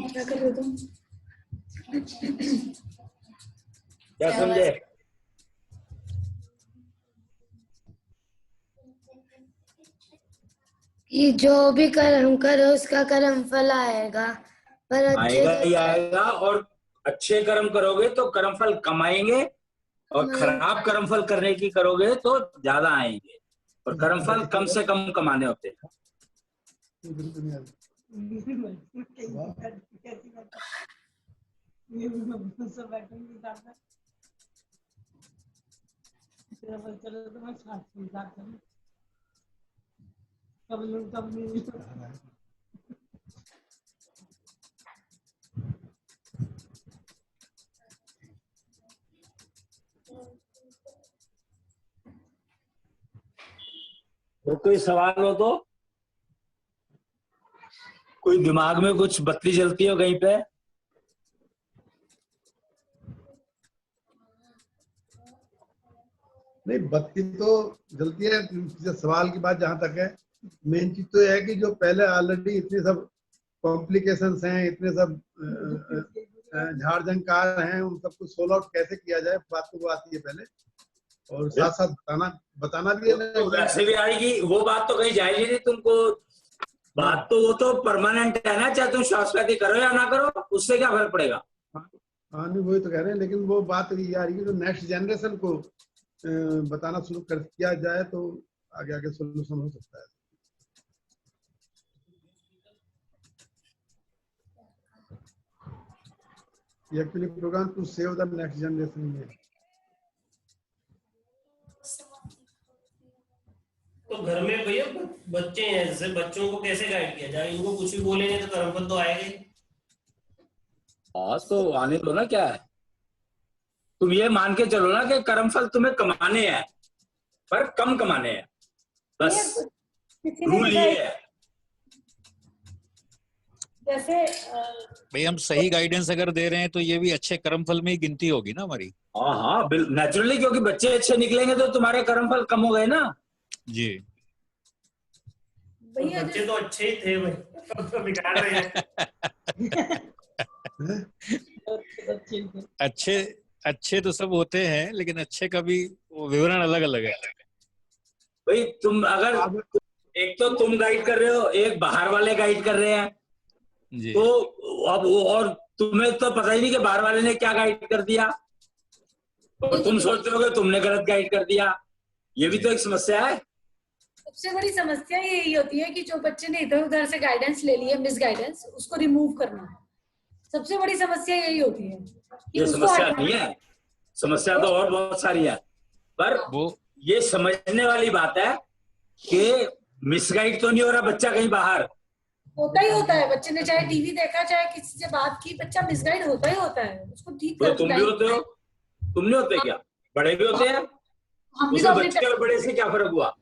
क्या कर रहे तुम? क्या समझे? कि जो भी कर्म करो उसका कर्म फल आएगा, पर आएगा ही आएगा। और अच्छे कर्म करोगे तो कर्म फल कमाएंगे, और खराब कर्म फल करने की करोगे तो ज्यादा आएंगे। और कर्म फल कम से कम कमाने होते हैं। तो कोई सवाल हो तो? कोई दिमाग में कुछ बत्ती जलती हो कहीं पे? नहीं, बत्ती तो जलती है। सवाल की बात जहां तक है, मेन चीज तो है कि जो पहले ऑलरेडी इतने सब कॉम्प्लिकेशंस हैं, इतने सब झाड़ झंकार हैं, उन सबको सोल्व आउट कैसे किया जाए, बात तो वो आती है पहले। और साथ साथ बताना भी है। तो वैसे भी आएगी वो बात, तो कहीं जाएगी नहीं तुमको। बात तो वो तो परमानेंट है ना, चाहे तुम शाश्वती करो या ना करो, उससे क्या फर्क पड़ेगा? हाँ, नहीं वही तो कह रहे हैं। लेकिन वो बात ये आ रही है, जो नेक्स्ट जनरेशन को बताना शुरू कर किया जाए तो आगे आगे सोल्यूशन हो सकता है। ये actually program to save the next generation में। तो घर में भैया बच्चे हैं, जैसे बच्चों को कैसे गाइड किया जाए? इनको कुछ भी बोलेंगे तो कर्मफल तो आएगा ही। हाँ, तो आने दो ना। क्या है, तुम ये मान के चलो ना कि कर्मफल तुम्हें कमाने हैं, पर कम कमाने हैं, बस रूल ये है। जैसे भाई हम सही गाइडेंस अगर दे रहे हैं तो ये भी अच्छे कर्मफल में ही गिनती होगी ना हमारी। हाँ, नेचुरली, क्योंकि बच्चे अच्छे निकलेंगे तो तुम्हारे कर्मफल कम हो गए ना जी। बच्चे तो अच्छे ही थे भाई, अब तो बिगाड़ रहे हैं। अच्छे तो सब होते हैं, लेकिन अच्छे का भी वो विवरण अलग अलग है। भाई। तुम अगर एक तो तुम गाइड कर रहे हो, एक बाहर वाले गाइड कर रहे हैं। जी। तो अब और तुम्हें तो पता ही नहीं कि बाहर वाले ने क्या गाइड कर दिया, और तुम सोचते हो कि तुमने गलत गाइड कर दिया। ये भी तो एक समस्या है। सबसे बड़ी समस्या यही होती है कि जो बच्चे ने इधर उधर से गाइडेंस ले ली है, मिस गाइडेंस, उसको रिमूव करना। सबसे बड़ी समस्या यही होती है कि ये उसको समस्या नहीं है, समस्या तो और बहुत सारी है, पर वो ये समझने वाली बात है कि मिसगाइड तो नहीं हो रहा बच्चा कहीं बाहर। होता ही होता है। बच्चे ने चाहे टीवी देखा, चाहे किसी से बात की, बच्चा मिसगाइड होता ही होता है। उसको ठीक तो कर तुम भी होते हो, तुम नहीं होते क्या? बड़े भी होते हैं। हम भी उसमें तो बच्चे और बड़े से क्या फर्क हुआ?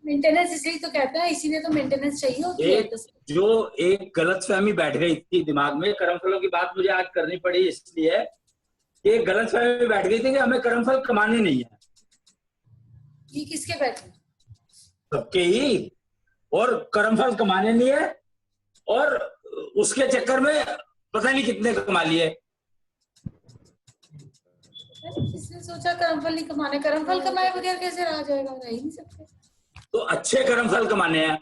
मेंटेनेंस इसलिए तो कहते हैं, इसीलिए तो मेंटेनेंस चाहिए होती है। एक जो एक गलतफहमी बैठ गई थी दिमाग में, कर्मफलों की बात मुझे आज करनी पड़ी इसलिए कि एक गलतफहमी बैठ गई थी कि हमें कर्मफल कमाने नहीं है। ये किसके बैठे? सबके ही। और कर्मफल कमाने नहीं है, और उसके चक्कर में पता नहीं कितने कमा लिए। किसने सोचा कर्मफल नहीं कमाने? कर्मफल कमाए बगैर कैसे रहा जाएगा? रह ही नहीं सकते। तो अच्छे कर्मफल कमाने हैं।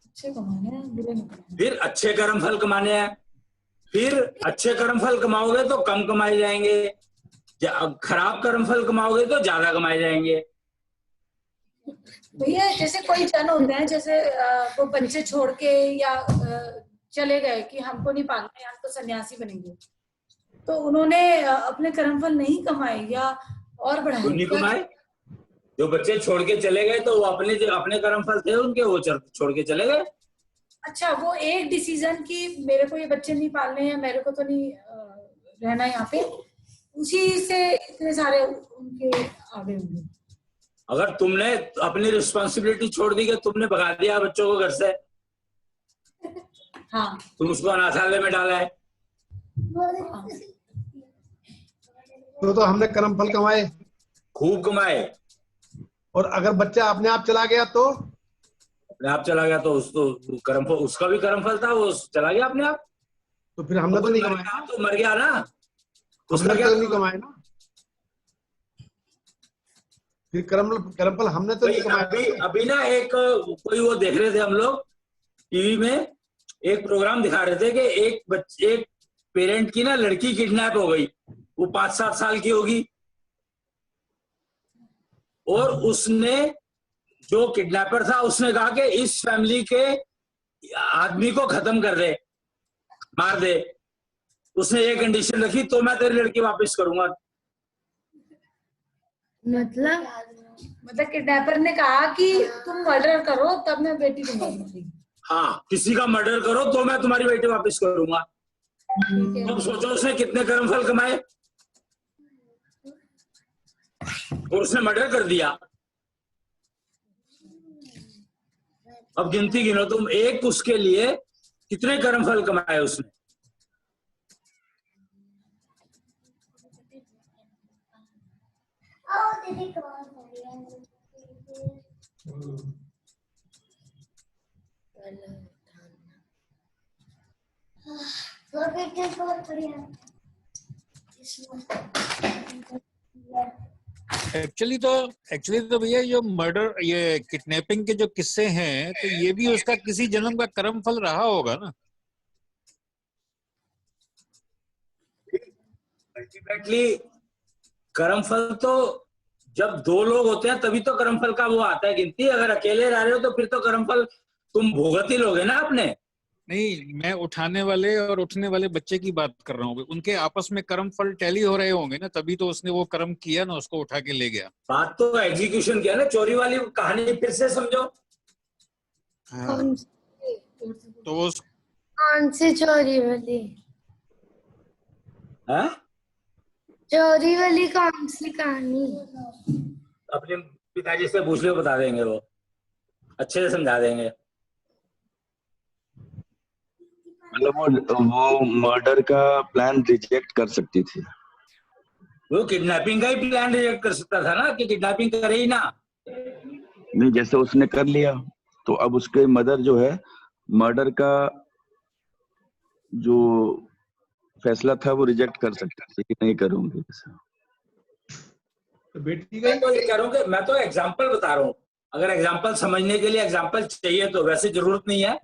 अच्छे कमाने हैं, बुरे नहीं कमाने। फिर अच्छे कर्मफल कमाने हैं। फिर अच्छे कर्मफल कमाओगे तो कम कमाए जाएंगे, खराब कर्मफल कमाओगे तो ज्यादा कमाए जाएंगे। भैया जैसे कोई जन होते हैं, जैसे वो बच्चे छोड़ के या चले गए कि हमको नहीं पालना, हम तो सन्यासी बनेंगे, तो उन्होंने अपने कर्मफल नहीं कमाए या और बढ़ाए? नहीं कमाए। जो बच्चे छोड़ के चले गए तो वो अपने जो अपने कर्मफल थे उनके, वो छोड़ के चले गए। अच्छा, वो एक डिसीजन की मेरे को ये बच्चे नहीं पालने हैं, मेरे को तो नहीं रहना यहाँ पे, उसी से इतने सारे उनके आगे होंगे। अगर तुमने अपनी रिस्पॉन्सिबिलिटी छोड़ दी कि तुमने भगा दिया बच्चों को घर से, हाँ, तुम उसको अनाथालय में डाला है, तो हमने कर्मफल कमाए, खूब कमाए। और अगर बच्चा अपने आप चला गया तो अपने आप चला गया तो उसको कर्मफल, उसका भी कर्मफल था, वो चला गया अपने आप। तो फिर हमने तो नहीं कमाया, तो मर गया ना, उसका हमने क्या? तो नहीं कमाए ना। फिर कर्मफल हमने तो नहीं कमाया। अभी ना एक कोई वो देख रहे थे हम लोग टीवी में, एक प्रोग्राम दिखा रहे थे कि एक पेरेंट की ना लड़की किडनैप हो गई, वो 5-7 साल की होगी, और उसने, जो किडनैपर था, उसने कहा कि इस फैमिली के आदमी को खत्म कर दे, मार दे। उसने ये कंडीशन रखी, तो मैं तेरी लड़की वापस करूंगा। मतलब किडनैपर ने कहा कि तुम मर्डर करो तब मैं बेटी दूंगा। हाँ, किसी का मर्डर करो तो मैं तुम्हारी बेटी वापस करूंगा। तो सोचो उसने कितने कर्मफल कमाए, और उसने मर्डर कर दिया। अब गिनती गिनो तुम, एक उसके लिए कितने कर्मफल कमाए उसने। एक्चुअली तो भैया ये मर्डर, ये किडनैपिंग के जो किस्से हैं, तो ये भी उसका किसी जन्म का कर्म फल रहा होगा ना। अल्टीमेटली कर्मफल तो जब 2 लोग होते हैं तभी तो कर्मफल का वो आता है गिनती। अगर अकेले रह रहे हो तो फिर तो कर्मफल तुम भुगत ही लोगे ना अपने। नहीं, मैं उठाने वाले और उठने वाले बच्चे की बात कर रहा हूँ। उनके आपस में कर्म फल टैली हो रहे होंगे ना, तभी तो उसने वो कर्म किया ना, उसको उठा के ले गया। बात तो एग्जीक्यूशन किया ना। चोरी वाली कहानी फिर से समझो। हाँ। तो उस कौन सी चोरी वाली? है? चोरी वाली कौन सी कहानी? अपने पिताजी से पूछ लो, बता देंगे, वो अच्छे से समझा देंगे। मतलब वो मर्डर का प्लान रिजेक्ट कर सकती थी। वो किडनैपिंग का ही प्लान रिजेक्ट कर सकता था ना, कि किडनैपिंग करे ही ना। नहीं, जैसे उसने कर लिया तो अब उसके मदर जो है, मर्डर का जो फैसला था वो रिजेक्ट कर सकती थी कि नहीं करूंगी ऐसा। तो बेटी मैं गई। तो ये कह रहा हूँ कि मैं तो एग्जाम्पल बता रहा हूँ, अगर एग्जाम्पल समझने के लिए एग्जाम्पल चाहिए तो वैसे जरूरत नहीं है।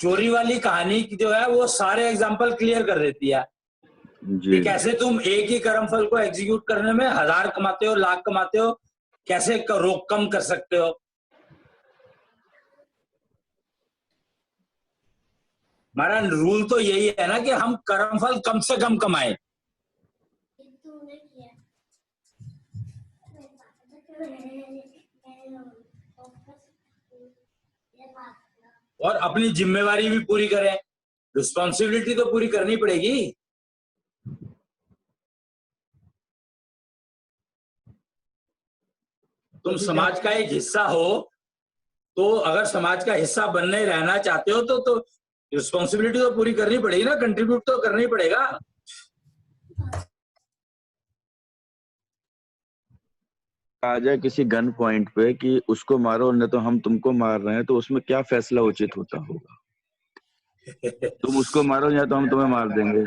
चोरी वाली कहानी की जो है वो सारे एग्जाम्पल क्लियर कर देती है जी कि कैसे तुम एक ही कर्मफल को एग्जीक्यूट करने में 1000 कमाते हो, लाख कमाते हो, कैसे रोक कम कर सकते हो। हमारा रूल तो यही है ना कि हम कर्मफल कम से कम कमाएं। और अपनी जिम्मेवारी भी पूरी करें, रिस्पॉन्सिबिलिटी तो पूरी करनी पड़ेगी। तुम समाज का एक हिस्सा हो, तो अगर समाज का हिस्सा बनने रहना चाहते हो तो रिस्पॉन्सिबिलिटी तो पूरी करनी पड़ेगी ना, कंट्रीब्यूट तो करना ही पड़ेगा। आ जाए किसी गन पॉइंट पे कि उसको मारो नहीं तो हम तुमको मार रहे हैं, तो उसमें क्या फैसला उचित होता होगा? तुम उसको मारो या तो हम तुम्हें मार देंगे।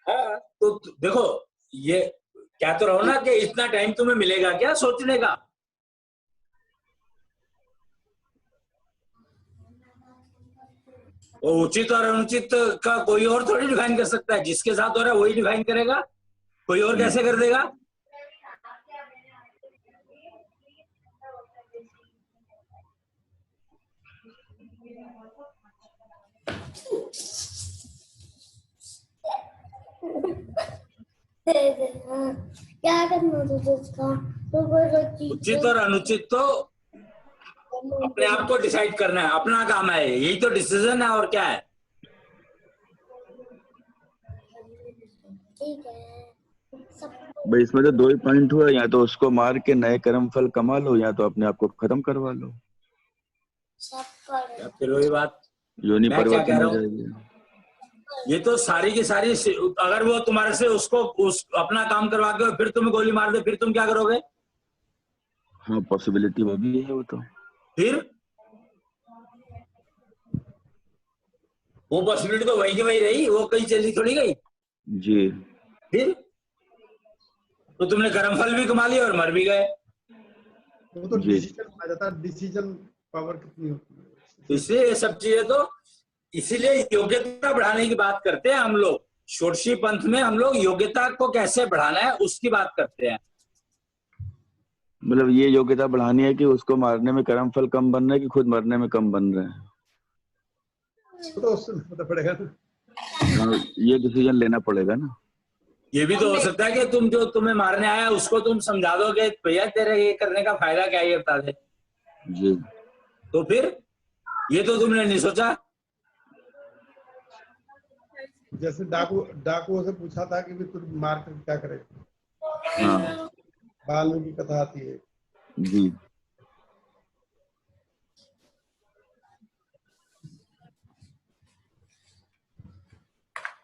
हाँ, तो देखो ये क्या तो रहो ना कि इतना टाइम तुम्हें मिलेगा क्या सोचने का। वो उचित और अनुचित का कोई और थोड़ी डिफाइन कर सकता है, जिसके साथ हो रहा है वही डिफाइन करेगा, कोई और कैसे कर देगा। क्या करना था उसका? उचित और अनुचित तो अपने आप को डिसाइड करना है, अपना काम है, यही तो डिसीजन है और क्या है। ठीक है, भाई इसमें तो दो ही पॉइंट हुआ, या तो उसको मार के नए कर्म फल कमा लो या तो अपने आप को खत्म करवा लो। फिर वही बात योनि मैं क्या कह परिवर्तन रहा हो हूँ, जाएगी। ये तो सारी की सारी अगर वो तुम्हारे से उसको अपना काम करवा के फिर तुम्हें गोली मार दे, फिर तुम क्या करोगे? हाँ पॉसिबिलिटी वो भी है। वो तो फिर वो पॉसिबिलिटी तो वही की वही रही, वो कहीं चली थोड़ी गई। जी फिर तो तुमने कर्मफल भी कमा लिया और मर भी गए। वो तो जी। डिसीजन आ जाता है, डिसीजन पावर कितनी होती है। तो इसलिए ये सब चीजें तो इसीलिए योग्यता बढ़ाने की बात करते हैं हम लोग। षोडशी पंथ में हम लोग योग्यता को कैसे बढ़ाना है उसकी बात करते हैं। मतलब ये योग्यता बढ़ानी है कि उसको मारने में कर्म फल कम बन रहे हैं कि खुद मरने में कम बन रहे हैं। तो उससे पता पड़ेगा ना। हाँ, ये डिसीजन लेना पड़ेगा ना। ये भी तो हो सकता है कि तुम जो तुम्हें मारने आया उसको तुम समझा दो कि भैया तेरे ये करने का फायदा क्या है ये बता दे। जी तो फिर ये तो तुमने नहीं सोचा। जैसे डाकुओं से पूछा था कि भी तुम मार कर क्या करेगा। हाँ बाल्मीकि की कथा आती है। जी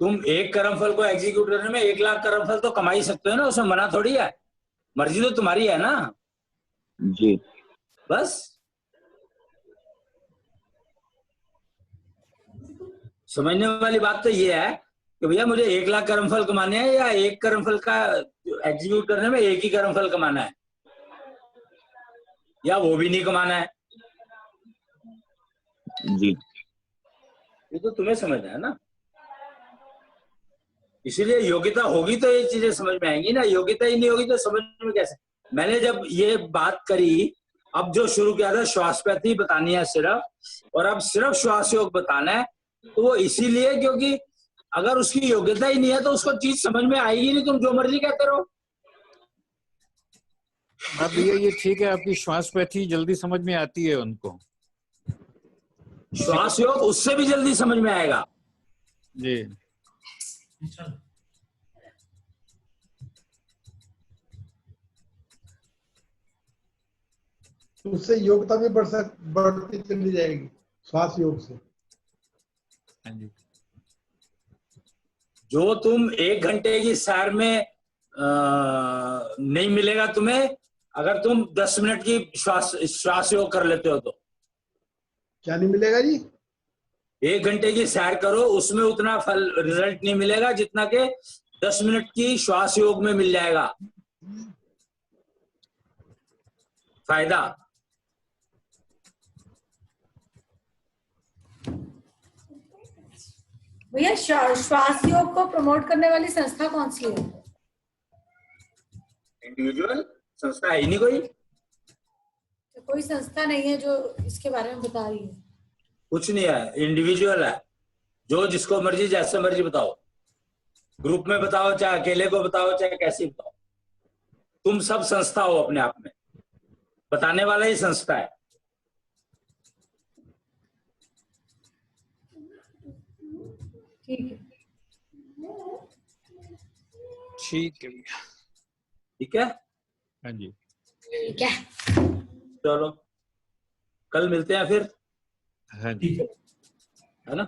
तुम एक कर्मफल को एग्जीक्यूट करने में 1 लाख कर्मफल तो कमा ही सकते हो ना, उसमें मना थोड़ी है, मर्जी तो तुम्हारी है ना। जी बस समझने वाली बात तो ये है कि भैया मुझे 1 लाख कर्मफल कमाने हैं या एक कर्मफल का एग्जीक्यूट करने में एक ही कर्मफल कमाना है, या वो भी नहीं कमाना है। जी ये तो तुम्हें समझना है ना। इसीलिए योग्यता होगी तो ये चीजें समझ में आएंगी ना, योग्यता ही नहीं होगी तो समझ में कैसे। मैंने जब ये बात करी, अब जो शुरू किया था श्वासपैथी बतानी है सिर्फ, और अब सिर्फ श्वास योग बताना है, तो वो इसीलिए क्योंकि अगर उसकी योग्यता ही नहीं है तो उसको चीज समझ में आएगी नहीं, तुम जो मर्जी कहते रहो। हाँ भैया ये ठीक है, आपकी श्वासपैथी जल्दी समझ में आती है उनको। श्वास योग उससे भी जल्दी समझ में आएगा। जी तो उससे योग्यता भी बढ़ती चली जाएगी श्वास योग से। हाँ जी। जो तुम 1 घंटे की सैर में नहीं मिलेगा तुम्हें, अगर तुम 10 मिनट की श्वास योग कर लेते हो तो। क्या नहीं मिलेगा जी? 1 घंटे की सैर करो, उसमें उतना फल रिजल्ट नहीं मिलेगा जितना कि 10 मिनट की श्वास योग में मिल जाएगा। फायदा? भैया श्वास योग को प्रमोट करने वाली संस्था कौन सी है? इंडिविजुअल संस्था है ही नहीं कोई, तो कोई संस्था नहीं है जो इसके बारे में बता रही है? कुछ नहीं है, इंडिविजुअल है। जो जिसको मर्जी जैसे मर्जी बताओ, ग्रुप में बताओ, चाहे अकेले को बताओ, चाहे कैसे बताओ, तुम सब संस्था हो अपने आप में, बताने वाला ही संस्था है। ठीक है, ठीक है भैया। ठीक है, हाँ जी, ठीक है। चलो कल मिलते हैं फिर, हाँ जी, है ना?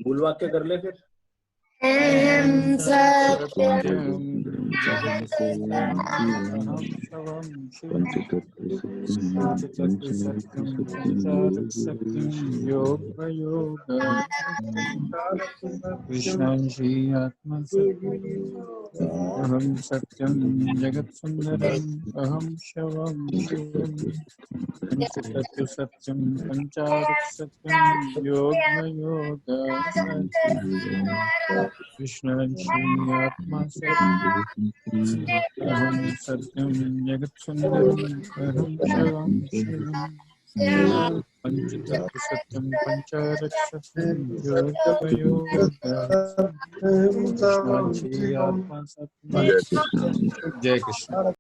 मूल वाक्य कर ले फिर। अहं सत्यं अहम सत्यम जगत सुंदरम अहम शिवम शिवम पंचतत्व सत्यम पंचारक सत्यम योग कृष्णांशी आत्मा सत्यम अहम सत्यम जगत सुंदरम अहम शिवम शिवम पंचतत्व सत्यम पंचारक सत्यम योग कृष्णांशी आत्मा सत्यम। जय कृष्ण।